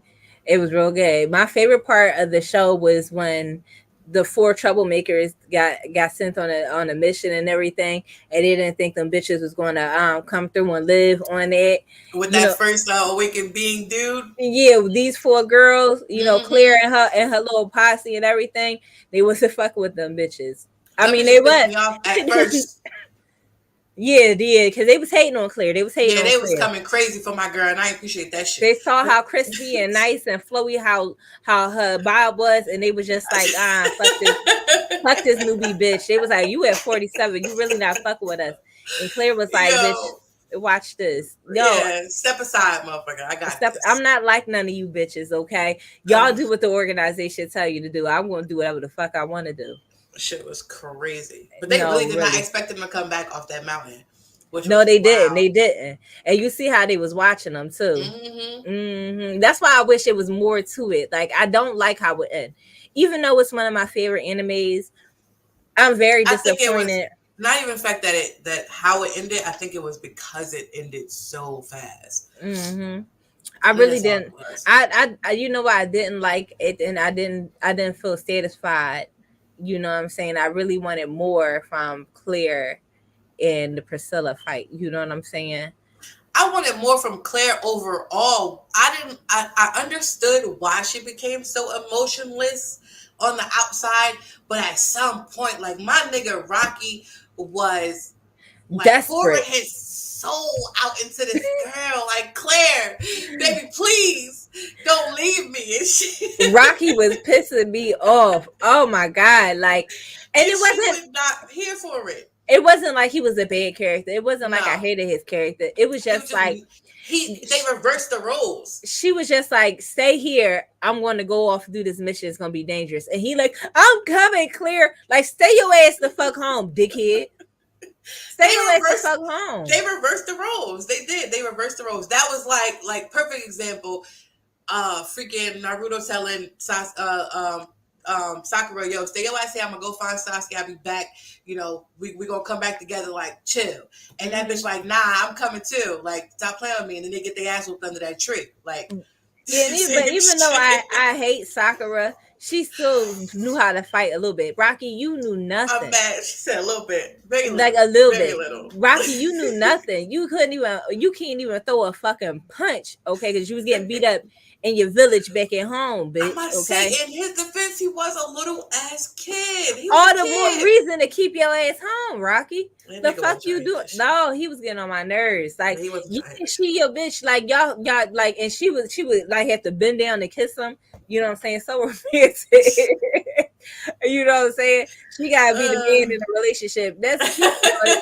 It was real good. My favorite part of the show was when the four troublemakers got sent on a mission and everything, and they didn't think them bitches was going to come through and live on it. With You that know, first awakened being dude. yeah, these four girls, you know, Claire Mm-hmm. and her little posse and everything, they wasn't fucking with them bitches. I Them mean, they bitches pissed was. me off at first. Yeah, did because they was hating on Claire. They was hating Yeah, on they was Claire. coming crazy for my girl, and I appreciate that shit. They saw But how crispy and nice and flowy how her vibe was, and they was just like, fuck this newbie bitch. They was like, you at 47, you really not fucking with us. And Claire was like, bitch, yo, watch this. Yo, yeah, step aside, motherfucker. I got step. I'm this. not like none of you bitches, okay? Y'all do what the organization tell you to do. I'm gonna do whatever the fuck I want to do. Shit was crazy, but they No, really did not really. expect him to come back off that mountain, which No, was they didn't. wow. They didn't. And you see how they was watching them too. Mm-hmm. That's why I wish it was more to it. Like I don't like how it ended. Even though it's one of my favorite animes, I'm very I think it was disappointed. not even the fact that how it ended. I think it was because it ended so fast. Hmm. I I think really that's all it didn't. was. You know why I didn't like it, and I didn't feel satisfied. You know what I'm saying? I really wanted more from Claire in the Priscilla fight. You know what I'm saying? I wanted more from Claire overall. I understood why she became so emotionless on the outside, but at some point, like my nigga Rocky was like pouring Desperate. his soul out into this girl, like Claire, baby, please don't leave me. And Rocky was pissing me off. Oh my god! Like, and and she was not here for it. it wasn't like he was a bad character. It wasn't like I No, hated his character. It was he was just just like they reversed the roles. she was just like, stay here. I'm going to go off and do this mission. It's going to be dangerous. And he like, I'm coming, Clear. Like, stay your ass the fuck home, dickhead. Stay They your ass the reversed fuck home. they reversed the roles. They did. They reversed the roles. That was like perfect example. Freaking Naruto telling Sakura, yo, stay your ass here. I'm gonna go find Sasuke. I'll be back. You know, we gonna come back together. Like chill. And that bitch like, nah, I'm coming too. Like stop playing with me. And then they get their ass whooped under that tree. Like Yeah, and same even though shit. I hate Sakura, she still knew how to fight a little bit. Rocky, you knew I'm nothing. mad. She said a little bit, very Like little, a little very bit. little. Rocky, you knew nothing. You can't even throw a fucking punch, okay? Because you was getting beat up in your village back at home, I bitch. must say, Okay. in his defense, he was a little ass kid. He was All a the more kid. reason to keep your ass home, Rocky. That The nigga fuck wasn't trying you to hit do? that shit. No, he was getting on my nerves. Like He wasn't you trying to hit think that shit. she your bitch? Like y'all like, and she would like have to bend down to kiss him. You know what I'm saying? So romantic. You know what I'm saying? She gotta be the man in the relationship. That's cute, boy.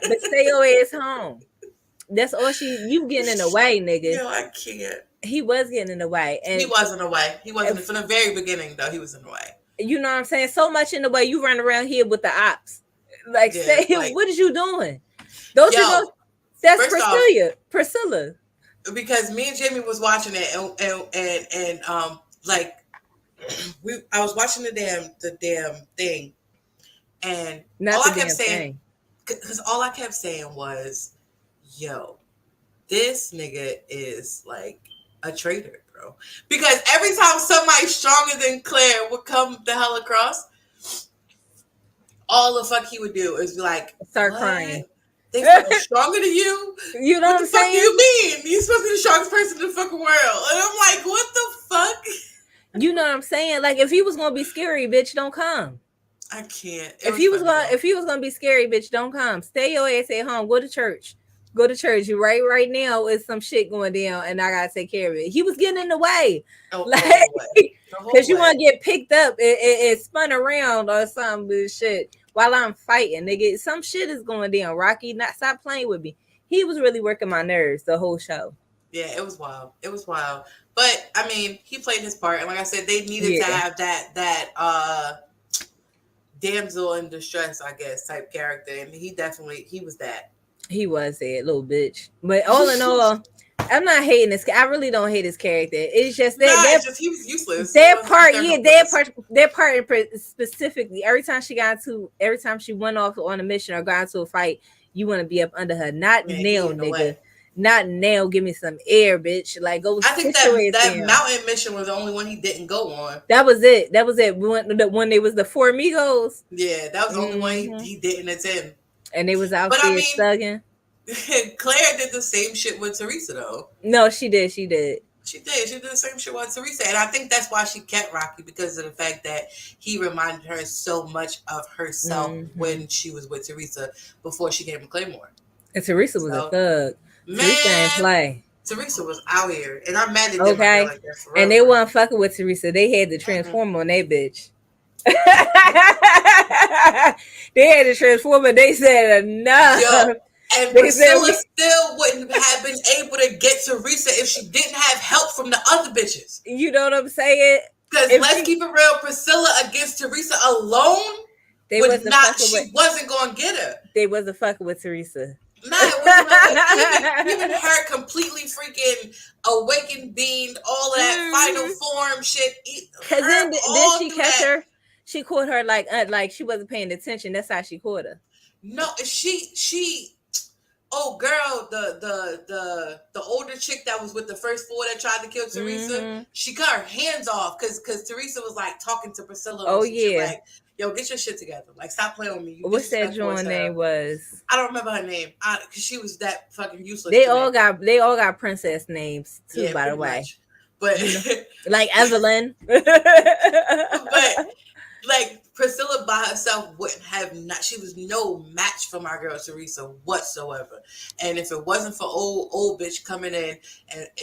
But stay your ass home. That's all you getting in the way, nigga. Yo, I can't. He was getting in the way. He And wasn't away. He wasn't if, from the very beginning though. He was in the way. You know what I'm saying? So much in the way you run around here with the ops. Like, Yeah, say, like, what is you doing? Those are those. yo, That's first off, Priscilla. because me and Jamie was watching it, and like I was watching the damn thing, and Not all the I kept damn saying, thing. because all I kept saying was, "Yo, this nigga is like a traitor, bro." Because every time somebody stronger than Claire would come the hell across, all the fuck he would do is be like, Start "What? crying. They fucking stronger than you? You know What what the I'm fuck do saying? you mean? You're supposed to be the strongest person in the fucking world." And I'm like, "What the fuck?" You know what I'm saying? Like, if he was gonna be scary, bitch, don't come. I can't. It If was he was funny gonna though. if he was gonna be scary, bitch, don't come. Stay your ass at home. Go to church. Go to church. You right now is some shit going down, and I gotta take care of it. He was getting in the way, Oh, like, the whole way. The whole because you want way. to get picked up and spun around or some shit while I'm fighting. Nigga, some shit is going down. Rocky, not stop playing with me. He was really working my nerves the whole show. Yeah, it was wild. It was wild. But I mean, he played his part, and like I said, they needed to Yeah, have that damsel in distress, I guess, type character, and he was that. he was a little bitch. But all in all, I'm not hating this. I really don't hate his character. It's just Nah, that it's just he was useless. He their wasn't part, serving yeah, no purpose. their part specifically. Every time she went off on a mission or got into a fight, you want to be up under her. Not Man, he now, in the nigga. way. Not now. Give me some air, bitch. Like, go I think sit your ass that down. mountain mission was the only one he didn't go on. That was it. That was it. When they was the four amigos, Yeah, that was the only one hmm he didn't attend. and they was out But I there mean, thugging. Claire did the same shit with Teresa though. No, she did. She did. She did. She did the same shit with Teresa, and I think that's why she kept Rocky, because of the fact that he reminded her so much of herself Hmm when she was with Teresa before she came to Claymore. And Teresa was a So, thug. Teresa ain't man, play. Teresa was out here, and I'm mad they did my girl Okay. like that for And real. they For real. weren't fucking with Teresa. They had to Mm-mm. transform on that bitch. They had to transform, but they said Yo, enough. and They said Priscilla still wouldn't have been able to get Teresa if she didn't have help from the other bitches. you know what I'm saying? Because If let's she keep it real, Priscilla against Teresa alone they would wasn't not. fucking with She wasn't gonna get her. they wasn't fucking with Teresa. Nah, it wasn't no way. Even her completely freaking awakened being, all of that final Mhm. form shit. Cause Her then all she through catch that. her. She caught her like she wasn't paying attention. That's how she caught her. No, she. Oh, girl, the older chick that was with the first four that tried to kill Teresa, Hmm she got her hands off because Teresa was like talking to Priscilla Oh or some shit yeah. like, "Yo, get your shit together. Like, stop playing with me. You What's that disrespectful as joint name hell." was? I don't remember her name because she was that fucking useless to me. They all got princess names too, Yeah, by the pretty way. much. But You know, like Evelyn. but like Priscilla by herself wouldn't have not. She was no match for my girl Teresa whatsoever. And if it wasn't for old bitch coming in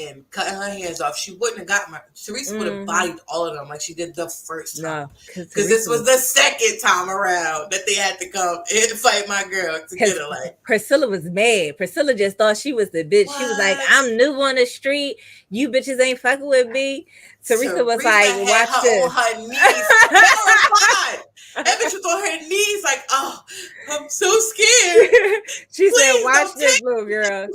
and cutting her hands off, she wouldn't have got my Teresa would have hmm bodied all of them like she did the first time. No, because Because this was the second time around that they had to come and fight my girl to get her. Like, Priscilla was mad. Priscilla just thought she was the bitch. She was like, what? I'm new on the street. You bitches ain't fucking with me. Teresa was like, had watch her this. on her knees, terrified. That bitch was on her knees, like, "Oh, I'm so scared. She said, Please watch don't this, take little girl. me."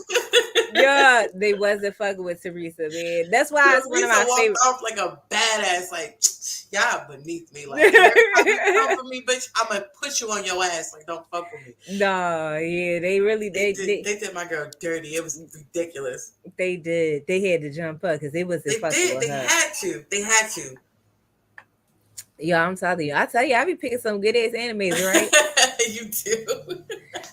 Yeah, they wasn't fucking with Teresa, man. That's why it's one of Teresa my walked favorite. off like a badass, like, "Y'all beneath me. Like, every time you come for me, bitch, I'm gonna put you on your ass. Like, don't fuck with me." No, yeah, they really They did my girl dirty. It was ridiculous. they did. They had to jump up because they wasn't They fucking did. with They her. had to. They had to. Yo, I'm telling you. I be picking some good ass animes, right? You do.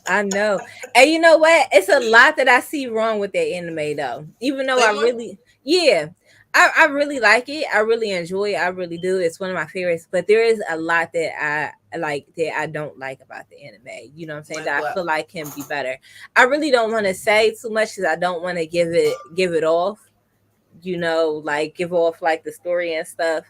I know. And you know what? It's a lot that I see wrong with that anime though. Even though Claymore? yeah, I really like it. I really enjoy it. I really do. It's one of my favorites. But there is a lot that I like that I don't like about the anime. You know what I'm saying? Like That I what? feel like can be better. I really don't want to say too much because I don't want to give it off. You know, like give off like the story and stuff.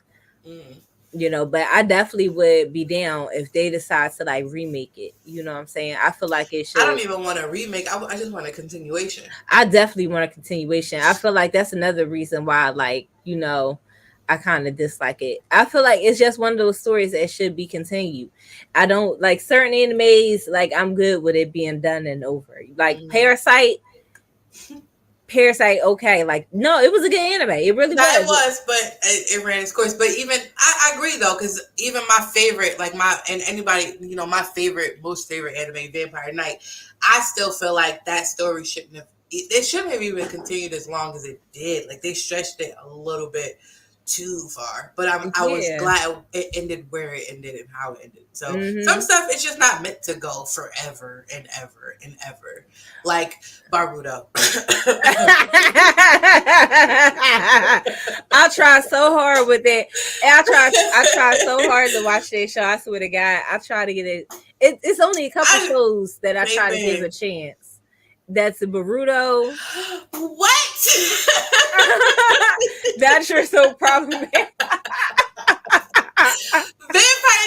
Mm. You know, but I definitely would be down if they decide to like remake it. You know what I'm saying? I feel like it I don't should. even want a remake. I just want a continuation. I definitely want a continuation. I feel like that's another reason why, like, you know, I kind of dislike it. I feel like it's just one of those stories that should be continued. I don't like certain animes, like I'm good with it being done and over. Like Parasite, okay. Like, no, it was a good anime. It really No, it was. was, but it ran its course. But even I agree though, because even my favorite, like my and anybody, my favorite, most favorite anime, Vampire Knight, I still feel like that story shouldn't have. It shouldn't have even continued as long as it did. Like they stretched it a little bit too far. But I was Yeah. glad it ended where it ended and how it ended. So some Mhm. stuff it's just not meant to go forever and ever and ever, like Baruto. I tried so hard with it. And I tried so hard to watch that show. I swear to God, I try to get it. It's only a couple shows that I try to give a chance. That's Boruto. What? That's sure so problematic. Vampire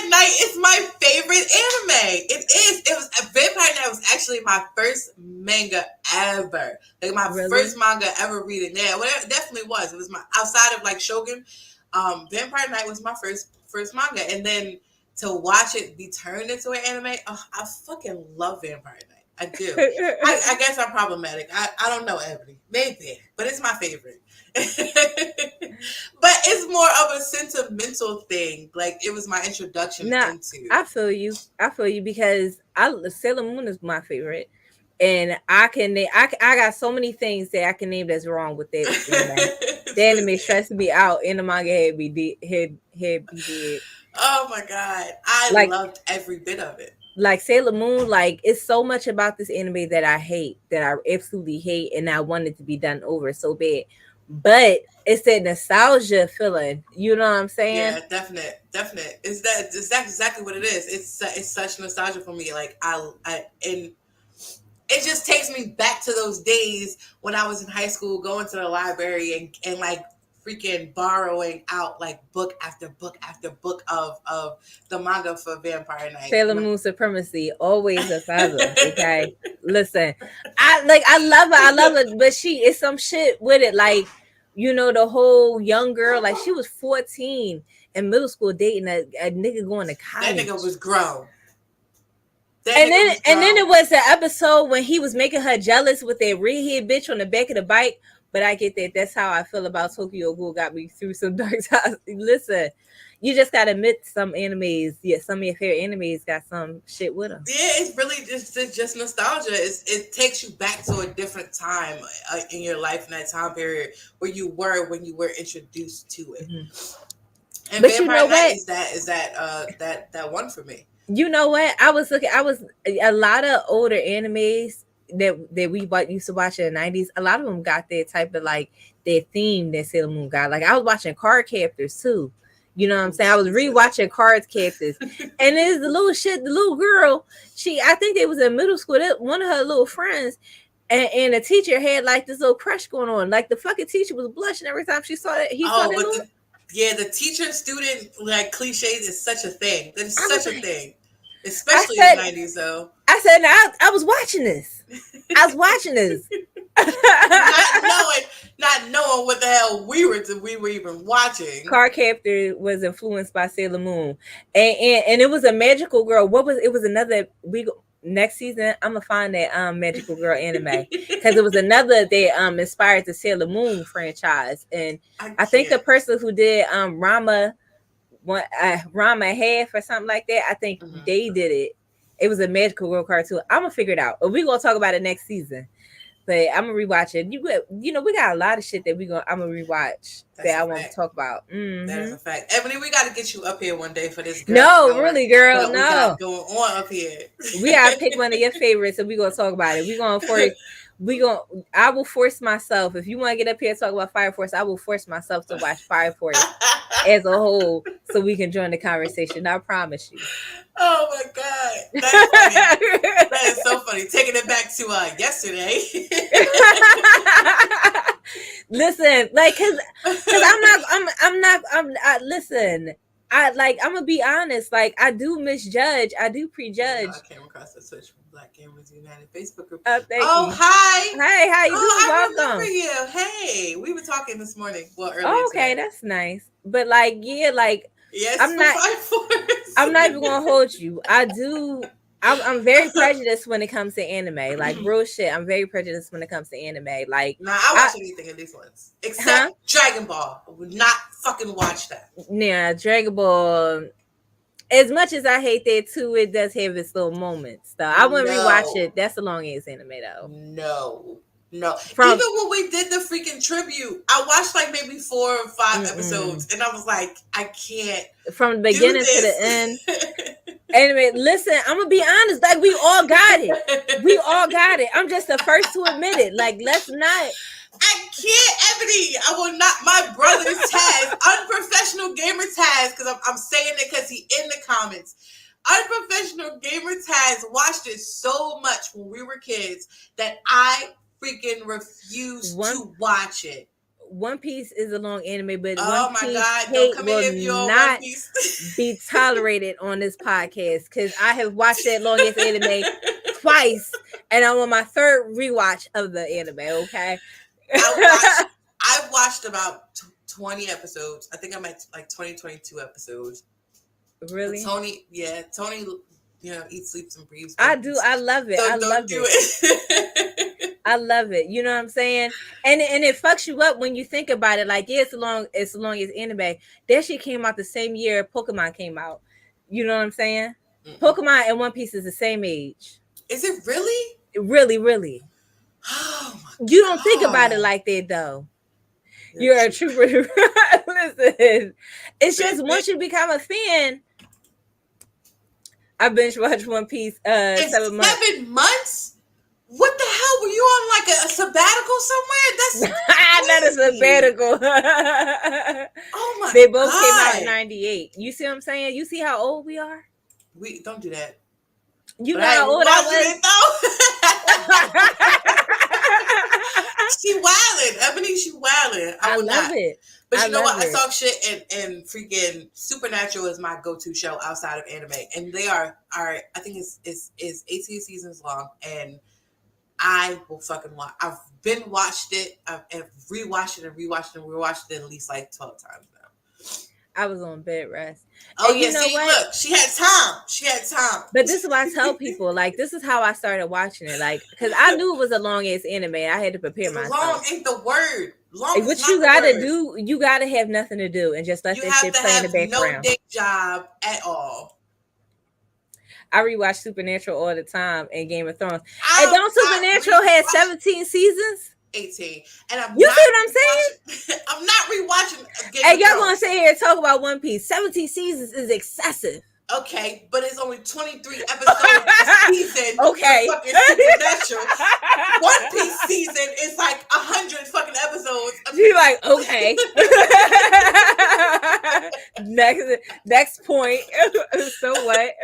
Knight is my favorite anime. It is. It was Vampire Knight was actually my first manga ever. Like my first manga ever reading. Yeah, well, it definitely was. It was my outside of like Shogun. Vampire Knight was my first manga, and then to watch it be turned into an anime. Oh, I fucking love Vampire Knight. I do. I guess I'm problematic. I don't know, Ebony. Maybe, but it's my favorite. But it's more of a sentimental thing. Like it was my introduction into. I feel you because Sailor Moon is my favorite, and I got so many things that I can name that's wrong with it. The anime stressed me out, and the manga had be dead. Oh my god, I loved every bit of it. Like Sailor Moon, like it's so much about this anime that I hate, that I absolutely hate, and I want it to be done over so bad. But it's that nostalgia feeling, you know what I'm saying? Yeah, definite. Is that exactly what it is? It's such nostalgia for me. Like and it just takes me back to those days when I was in high school, going to the library and like freaking borrowing out like book after book after book of the manga for Vampire Knight. Sailor Moon supremacy, always a father. Okay, listen, I love it, but it's some shit with it, like the whole young girl, like she was 14 in middle school dating a nigga going to college. That nigga was grown. And then it was the episode when he was making her jealous with that redhead bitch on the back of the bike. But I get that. That's how I feel about Tokyo Ghoul. Got me through some dark times. Listen, you just gotta admit some animes. Yeah, some of your favorite animes got some shit with them. Yeah, it's really just nostalgia. It takes you back to a different time in your life, in that time period where you were when you were introduced to it. Mm-hmm. And but Vampire Knight is that one for me. You know what? I was a lot of older animes that we used to watch in the 90s. A lot of them got that type of like that theme that Sailor Moon got. Like I was watching Card Captors too. You know what I'm saying? I was rewatching Card Captors, and there's the little girl. I think they was in middle school. One of her little friends, and the teacher had like this little crush going on. Like the fucking teacher was blushing every time she saw that. The teacher student like cliches is such a thing. That is such a thing. Especially in the 90s, though. I said, I was watching this. not knowing what the hell we were even watching. Card Captor was influenced by Sailor Moon, and it was a magical girl. It was another next season. I'm gonna find that magical girl anime because it was another that inspired the Sailor Moon franchise, and I think the person who did Rama Half or something like that. I think they did it. It was a magical girl cartoon. I'm gonna figure it out. We're gonna talk about it next season. But I'm gonna rewatch it. We got a lot of shit that I'm gonna rewatch that I want to talk about. Mm-hmm. That is a fact. Ebony, we got to get you up here one day for this. No, really, girl, no. We got going on up here. We gotta pick one of your favorites, and we gonna talk about it. I will force myself. If you want to get up here and talk about Fire Force, I will force myself to watch Fire Force as a whole so we can join the conversation. I promise you. Oh my God. That's funny. That is so funny. Taking it back to yesterday. Listen, like, cause listen, I'm gonna be honest. Like, I do misjudge. I do prejudge. I came across that switch. Black Gamers United Facebook group. Thank you. Hi. Hey, how you doing? I Welcome. remember you. Hey, we were talking this morning. Well, earlier okay, today. that's nice. But like, yeah, like Yes, I'm not even gonna hold you. I'm very prejudiced when it comes to anime. Like real shit. I'm very prejudiced when it comes to anime. Like nah, I watch anything in these ones. Except Dragon Ball. I would not fucking watch that. Yeah, Dragon Ball. As much as I hate that too, it does have its little moments. Though I wouldn't rewatch it. That's a long ass anime though. No. Even when we did the freaking tribute, I watched like maybe 4 or 5 episodes, and I was like, I can't. From the beginning to the end. Anyway, listen, I'm gonna be honest. Like we all got it. We all got it. I'm just the first to admit it. Like let's not. I can't, Ebony. I will not. My brother's Taz, unprofessional gamer Taz, because I'm saying it because he in the comments. Unprofessional gamer Taz watched it so much when we were kids that I freaking refused to watch it. One Piece is a long anime, but oh One Piece my God, don't come in if you're on One Piece. Be tolerated on this podcast because I have watched that longest anime twice, and I'm on my third rewatch of the anime. Okay. I watched about 20 episodes. I think I'm at like 22 episodes. Really? But Tony, eats, sleeps, and breathes. I do. I love it. So I love it. I love it. You know what I'm saying? And it fucks you up when you think about it. Like, yeah, it's long as anime. That shit came out the same year Pokemon came out. You know what I'm saying? Pokemon and One Piece is the same age. Is it really? Really, really. Oh my you don't think about it like that though. You're a trooper. Listen, it's just once you become a fan. I binge watched One Piece 7 months. 7 months? What the hell? Were you on like a sabbatical somewhere? That's not a sabbatical. Oh my God. They both came out in 98. You see what I'm saying? You see how old we are? We don't do that. You know how old I was? She wildin'. Ebony, she wildin'. I love it. But you know what? I talk shit and freaking Supernatural is my go-to show outside of anime. And they are I think it's 18 seasons long, and I will fucking watch. I've watched it. I've rewatched it and rewatched it and rewatched it at least like 12 times now. I was on bed rest. Oh, yeah, look, she had time. But this is what I tell people. Like, this is how I started watching it. Like, because I knew it was a long-ass anime. I had to prepare myself. Long ain't the word. Long what you gotta do, you gotta have nothing to do and just let that shit play in the background. No day job at all. I rewatch Supernatural all the time and Game of Thrones. And don't Supernatural have 17 seasons? 18. And you see what I'm saying? I'm not rewatching Game of Thrones. Y'all gonna sit here and talk about One Piece. 17 seasons is excessive. Okay, but it's only 23 episodes a season. Okay. Fucking Supernatural. One Piece season is like 100 fucking episodes. She's like, okay. next point. So what?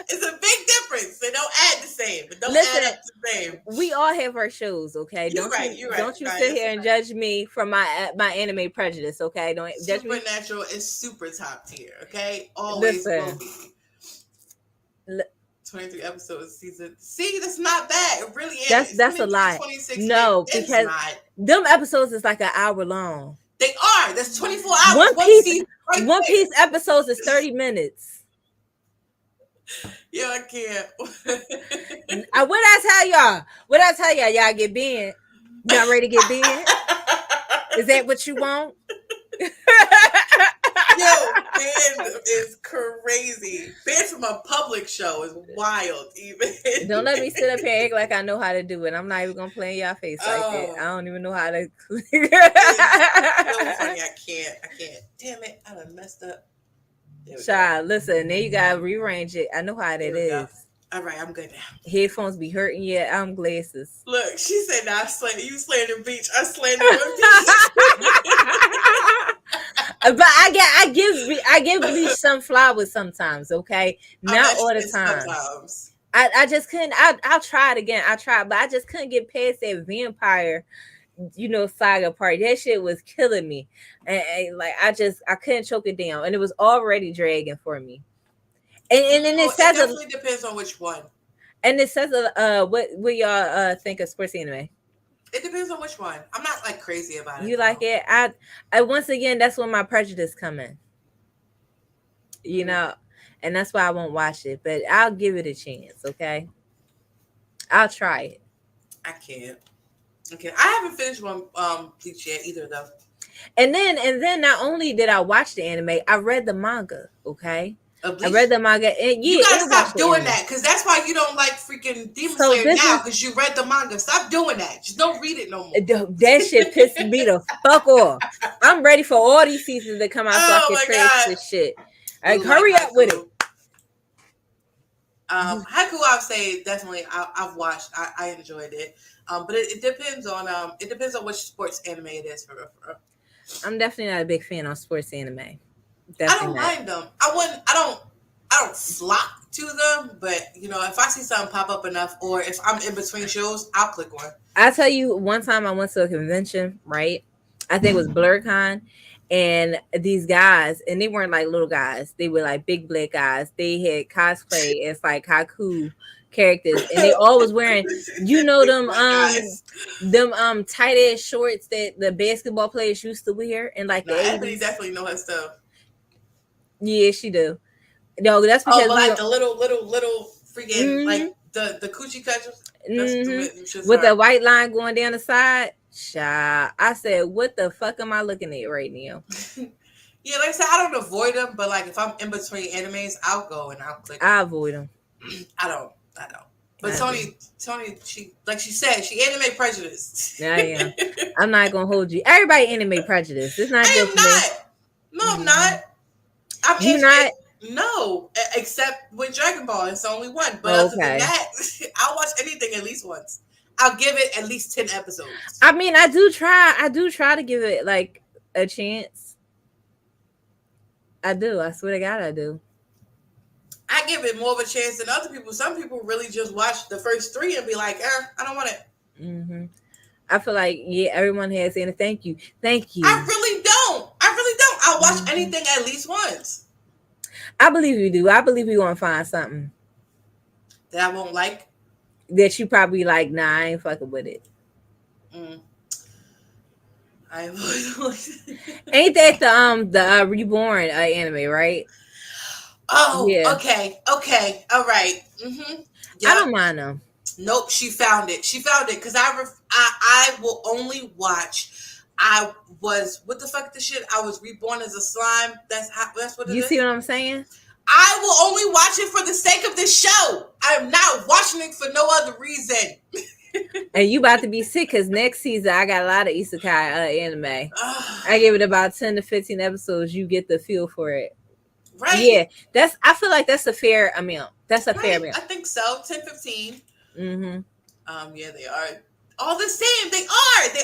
It's a big difference. They don't add the same, but don't add up the same. We all have our shows, okay? You're right. Don't you sit here and judge me from my anime prejudice, okay? Don't judge me. Supernatural is super top tier, okay? Always will be. 23 episodes season. See, that's not bad. It really is. That's a lot. No, because them episodes is like an hour long. They are. That's 24 hours. One Piece episodes is 30 minutes. Yeah, I can't. What I tell y'all? Y'all get bent. Y'all ready to get bent? Is that what you want? Yo, Ben is crazy. Ben from a public show is wild, even. Don't let me sit up here and act like I know how to do it. I'm not even gonna play in your face like that. I don't even know how to. It's so funny. I can't. Damn it. I done messed up. Child, listen, now you gotta rearrange it. I know how that is. Go. All right, I'm good now. Headphones be hurting your glasses. Look, she said, "Nah, you slander Beach. I slander Beach." But I give Bleach some flowers sometimes. Okay, not all the time. Sometimes. I just couldn't. I'll try it again. I tried, but I just couldn't get past that vampire, saga part. That shit was killing me, and like I couldn't choke it down, and it was already dragging for me. And then it says definitely depends on which one. And it says what y'all think of sports anime? It depends on which one. I'm not like crazy about it. You like it? I once again, that's when my prejudice come in. You know, and that's why I won't watch it. But I'll give it a chance. Okay, I'll try it. I can't. Okay, I haven't finished one Bleach yet either though. And then not only did I watch the anime, I read the manga. Okay, I Bleach? read the manga. And You gotta and stop doing that, because that's why you don't like freaking Demon Slayer now, because you read the manga. Stop doing that. Just don't read it no more. That shit pissed me the fuck off. I'm ready for all these seasons to come out so I can trace this shit. Like, hurry up with it. Haiku, I'll say definitely. I've watched. I enjoyed it. But it depends on which sports anime it is for. I'm definitely not a big fan of sports anime. Definitely I don't mind them. I don't flock to them, but if I see something pop up enough, or if I'm in between shows, I'll click one. I'll tell you, one time I went to a convention, right? I think it was BlurCon, and these guys, and they weren't like little guys, they were like big black guys. They had cosplay as like Haku characters, and they all was wearing, them tight ass shorts that the basketball players used to wear, and like the 80s. Ebony definitely know her stuff. Yeah, she do. No, that's because like the little freaking like the coochie catchers. With the white line going down the side. I said, what the fuck am I looking at right now? Yeah, like I said, I don't avoid them, but like if I'm in between animes, I'll go and I'll click. I avoid them. I don't. But Tony, she like she said, she anime prejudice. Yeah, I am. I'm not gonna hold you. Everybody anime prejudice. It's not just me. No, I'm not. You not? No, except with Dragon Ball, it's only one. But other than that, I'll watch anything at least once. I'll give it at least 10 episodes. I mean, I do try to give it like a chance. I do. I swear to God, I do. I give it more of a chance than other people. Some people really just watch the first 3 and be like, I don't want it. Mm-hmm. I feel like, everyone has saying thank you. Thank you. I really don't. I'll watch anything at least once. I believe you do. I believe you want to find something that I won't like. That you probably like, nah, I ain't fucking with it. Ain't that the Reborn anime, right? Oh, yeah. Okay, all right. Mm-hmm. Yep. I don't mind them. Nope, she found it because I will only watch. What the fuck this shit? I was reborn as a slime. That's what it is. You see what I'm saying? I will only watch it for the sake of this show. I'm not watching it for no other reason. And you about to be sick because next season I got a lot of isekai anime. I give it about 10 to 15 episodes. You get the feel for it. Right. Yeah. I feel like that's a fair amount. That's a fair amount. I think so. 10, 15. Mm-hmm. Yeah, they are all the same. They're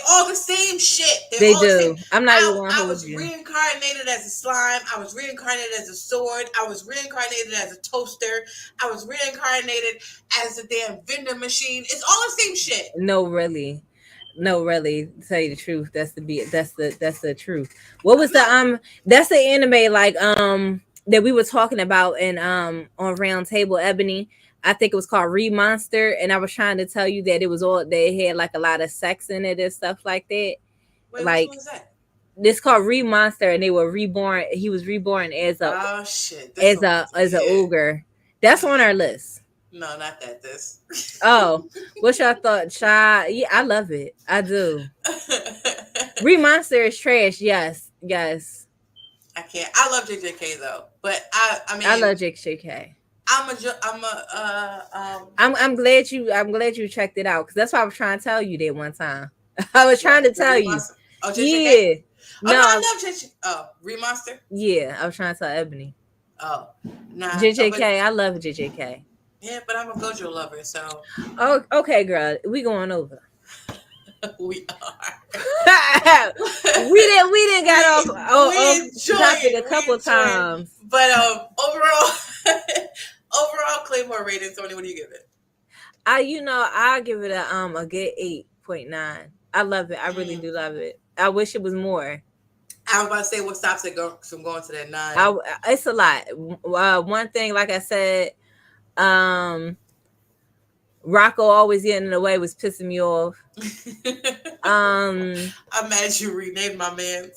all the same shit. They do. I'm not even going to hold you. I was reincarnated as a slime. I was reincarnated as a sword. I was reincarnated as a toaster. I was reincarnated as a damn vending machine. It's all the same shit. No, really. To tell you the truth, that's the truth. What was that's the anime like that we were talking about in on Round Table, Ebony. I think it was called Monster, and I was trying to tell you that it was all they had like a lot of sex in it and stuff like that. Wait, like, which one was that? This called Monster, and they were reborn. He was reborn as a as an ogre. That's on our list. No, not that. This. Oh, what's your thought, Shy? Yeah, I love it. I do. Monster is trash. Yes. I can't. I love JJK though, but I mean, I love JJK. I'm glad you checked it out because that's why I was trying to tell you that one time. I was trying to tell you. Oh, JJK? Yeah. No, I love JJK. Oh, Remaster? Yeah, I was trying to tell Ebony. Oh, nah. JJK, I love JJK. Yeah, but I'm a Gojo lover, so. Oh, okay, girl. We going over. We are. we didn't got off topic a couple times. But overall, Claymore rating, Tony, what do you give it? I'll give it a good 8.9. I love it. I really do love it. I wish it was more. I was about to say what stops it from going to that 9. It's a lot. One thing, like I said, Rocco always getting in the way was pissing me off. I'm mad you renamed my man.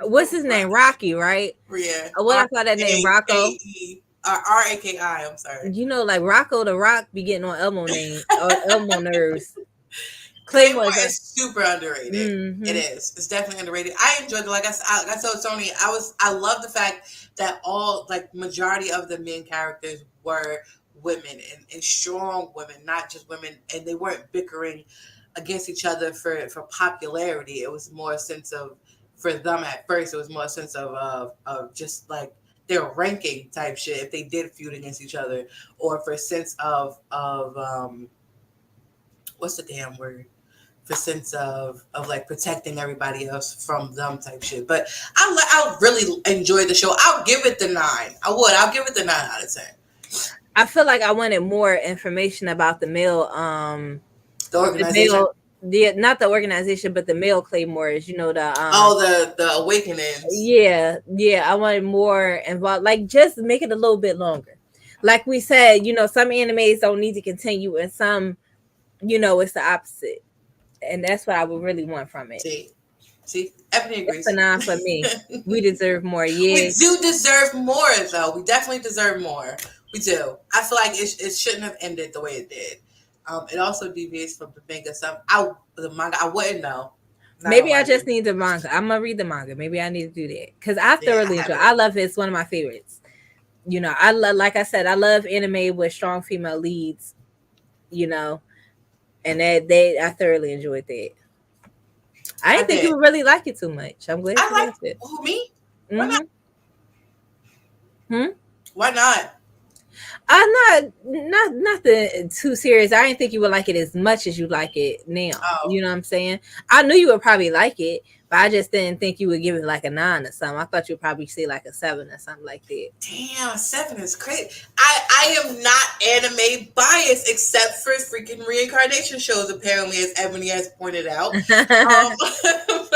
What's his name? Rocky, right? Yeah. What I thought that name, Rocco. R-A-K-I, I'm sorry. You know, like Rocco the Rock be getting on Elmo Elmo nerves. Claymore is super underrated. Mm-hmm. It is. It's definitely underrated. I enjoyed it. Like I told Tony, I love the fact that all majority of the main characters were women and strong women, not just women, and they weren't bickering against each other for popularity. It was more a sense of, for them at first, it was more a sense of just like their ranking type shit if they did feud against each other, or for a sense of what's the damn word? For sense of like protecting everybody else from them type shit. But I really enjoyed the show. I'll give it the 9. I'll give it the 9 out of 10. I feel like I wanted more information about the male the organization. Not the organization, but the male Claymores, you know, the awakenings. Yeah. I wanted more involved, like just make it a little bit longer. Like we said, you know, some animes don't need to continue and some, you know, it's the opposite. And that's what I would really want from it. See, Ebony agrees. It's a 9 for me. We deserve more. Yeah, we do deserve more, though. We definitely deserve more. We do. I feel like it shouldn't have ended the way it did. It also deviates from the manga. The manga, I wouldn't know. Maybe I just need the manga. I'm gonna read the manga. Maybe I need to do that because I thoroughly enjoy. I love it. It's one of my favorites. You know, I love, like I said, I love anime with strong female leads. You know, and I thoroughly enjoyed that. I didn't think you would really like it too much. I'm glad you liked it. Who, me? Mm-hmm. Why not? I'm not too serious. I didn't think you would like it as much as you like it now. Oh. You know what I'm saying? I knew you would probably like it, but I just didn't think you would give it like a 9 or something. I thought you'd probably say like a 7 or something like that. Damn, 7 is crazy. I am not anime biased except for freaking reincarnation shows, apparently, as Ebony has pointed out.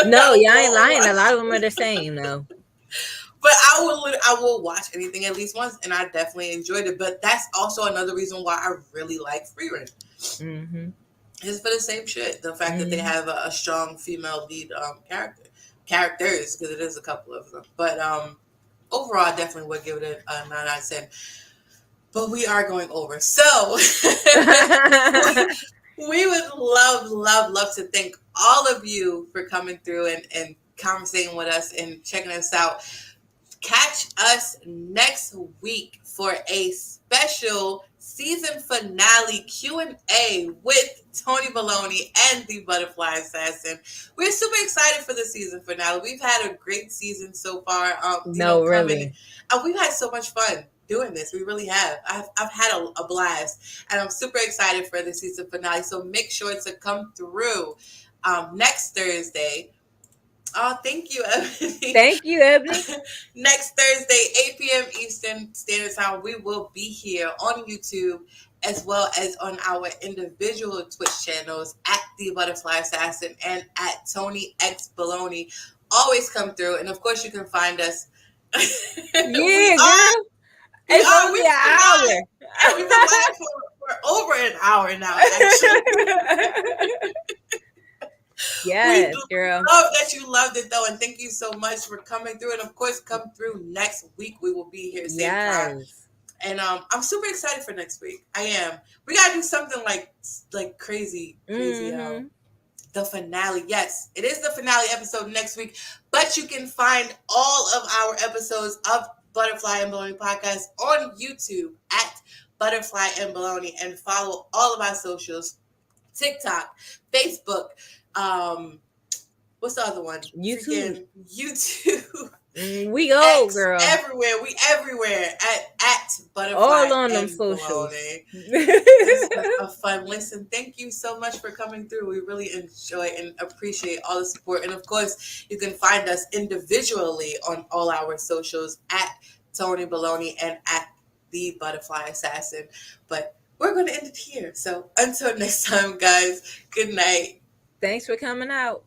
No, y'all ain't lying. A lot of them are the same, though. But I will watch anything at least once, and I definitely enjoyed it. But that's also another reason why I really like Freerun. Mm-hmm. It's for the same shit. The fact that they have a strong female lead characters, because it is a couple of them. But overall, I definitely would give it a 9 out of 10. But we are going over. So we would love to thank all of you for coming through and conversating with us and checking us out. Catch us next week for a special season finale Q&A with Tony Baloney and the Butterfly Assassin. We're super excited for the season finale. We've had a great season so far. Really. We've had so much fun doing this. We really have. I've had a blast, and I'm super excited for the season finale. So make sure to come through next Thursday. Oh, thank you, Ebony. Thank you, Ebony. Next Thursday, 8 p.m. Eastern Standard Time, we will be here on YouTube as well as on our individual Twitch channels at The Butterfly Assassin and at Tony X Baloney. Always come through. And, of course, you can find us. Yeah, girl. It's only an hour. And we've been live for over an hour now, actually. Yes, girl. Love that you loved it, though, and thank you so much for coming through. And of course, come through next week. We will be here same time. And I'm super excited for next week. I am. We gotta do something like crazy. The finale. Yes, it is the finale episode next week. But you can find all of our episodes of Butterfly and Baloney Podcast on YouTube at Butterfly and Baloney, and follow all of our socials: TikTok, Facebook. What's the other one? YouTube. We go, X, girl. Everywhere. We everywhere at Butterfly. All on them socials. This was a fun listen. Thank you so much for coming through. We really enjoy and appreciate all the support. And of course, you can find us individually on all our socials at Tony Baloney and at The Butterfly Assassin. But we're going to end it here. So until next time, guys, good night. Thanks for coming out.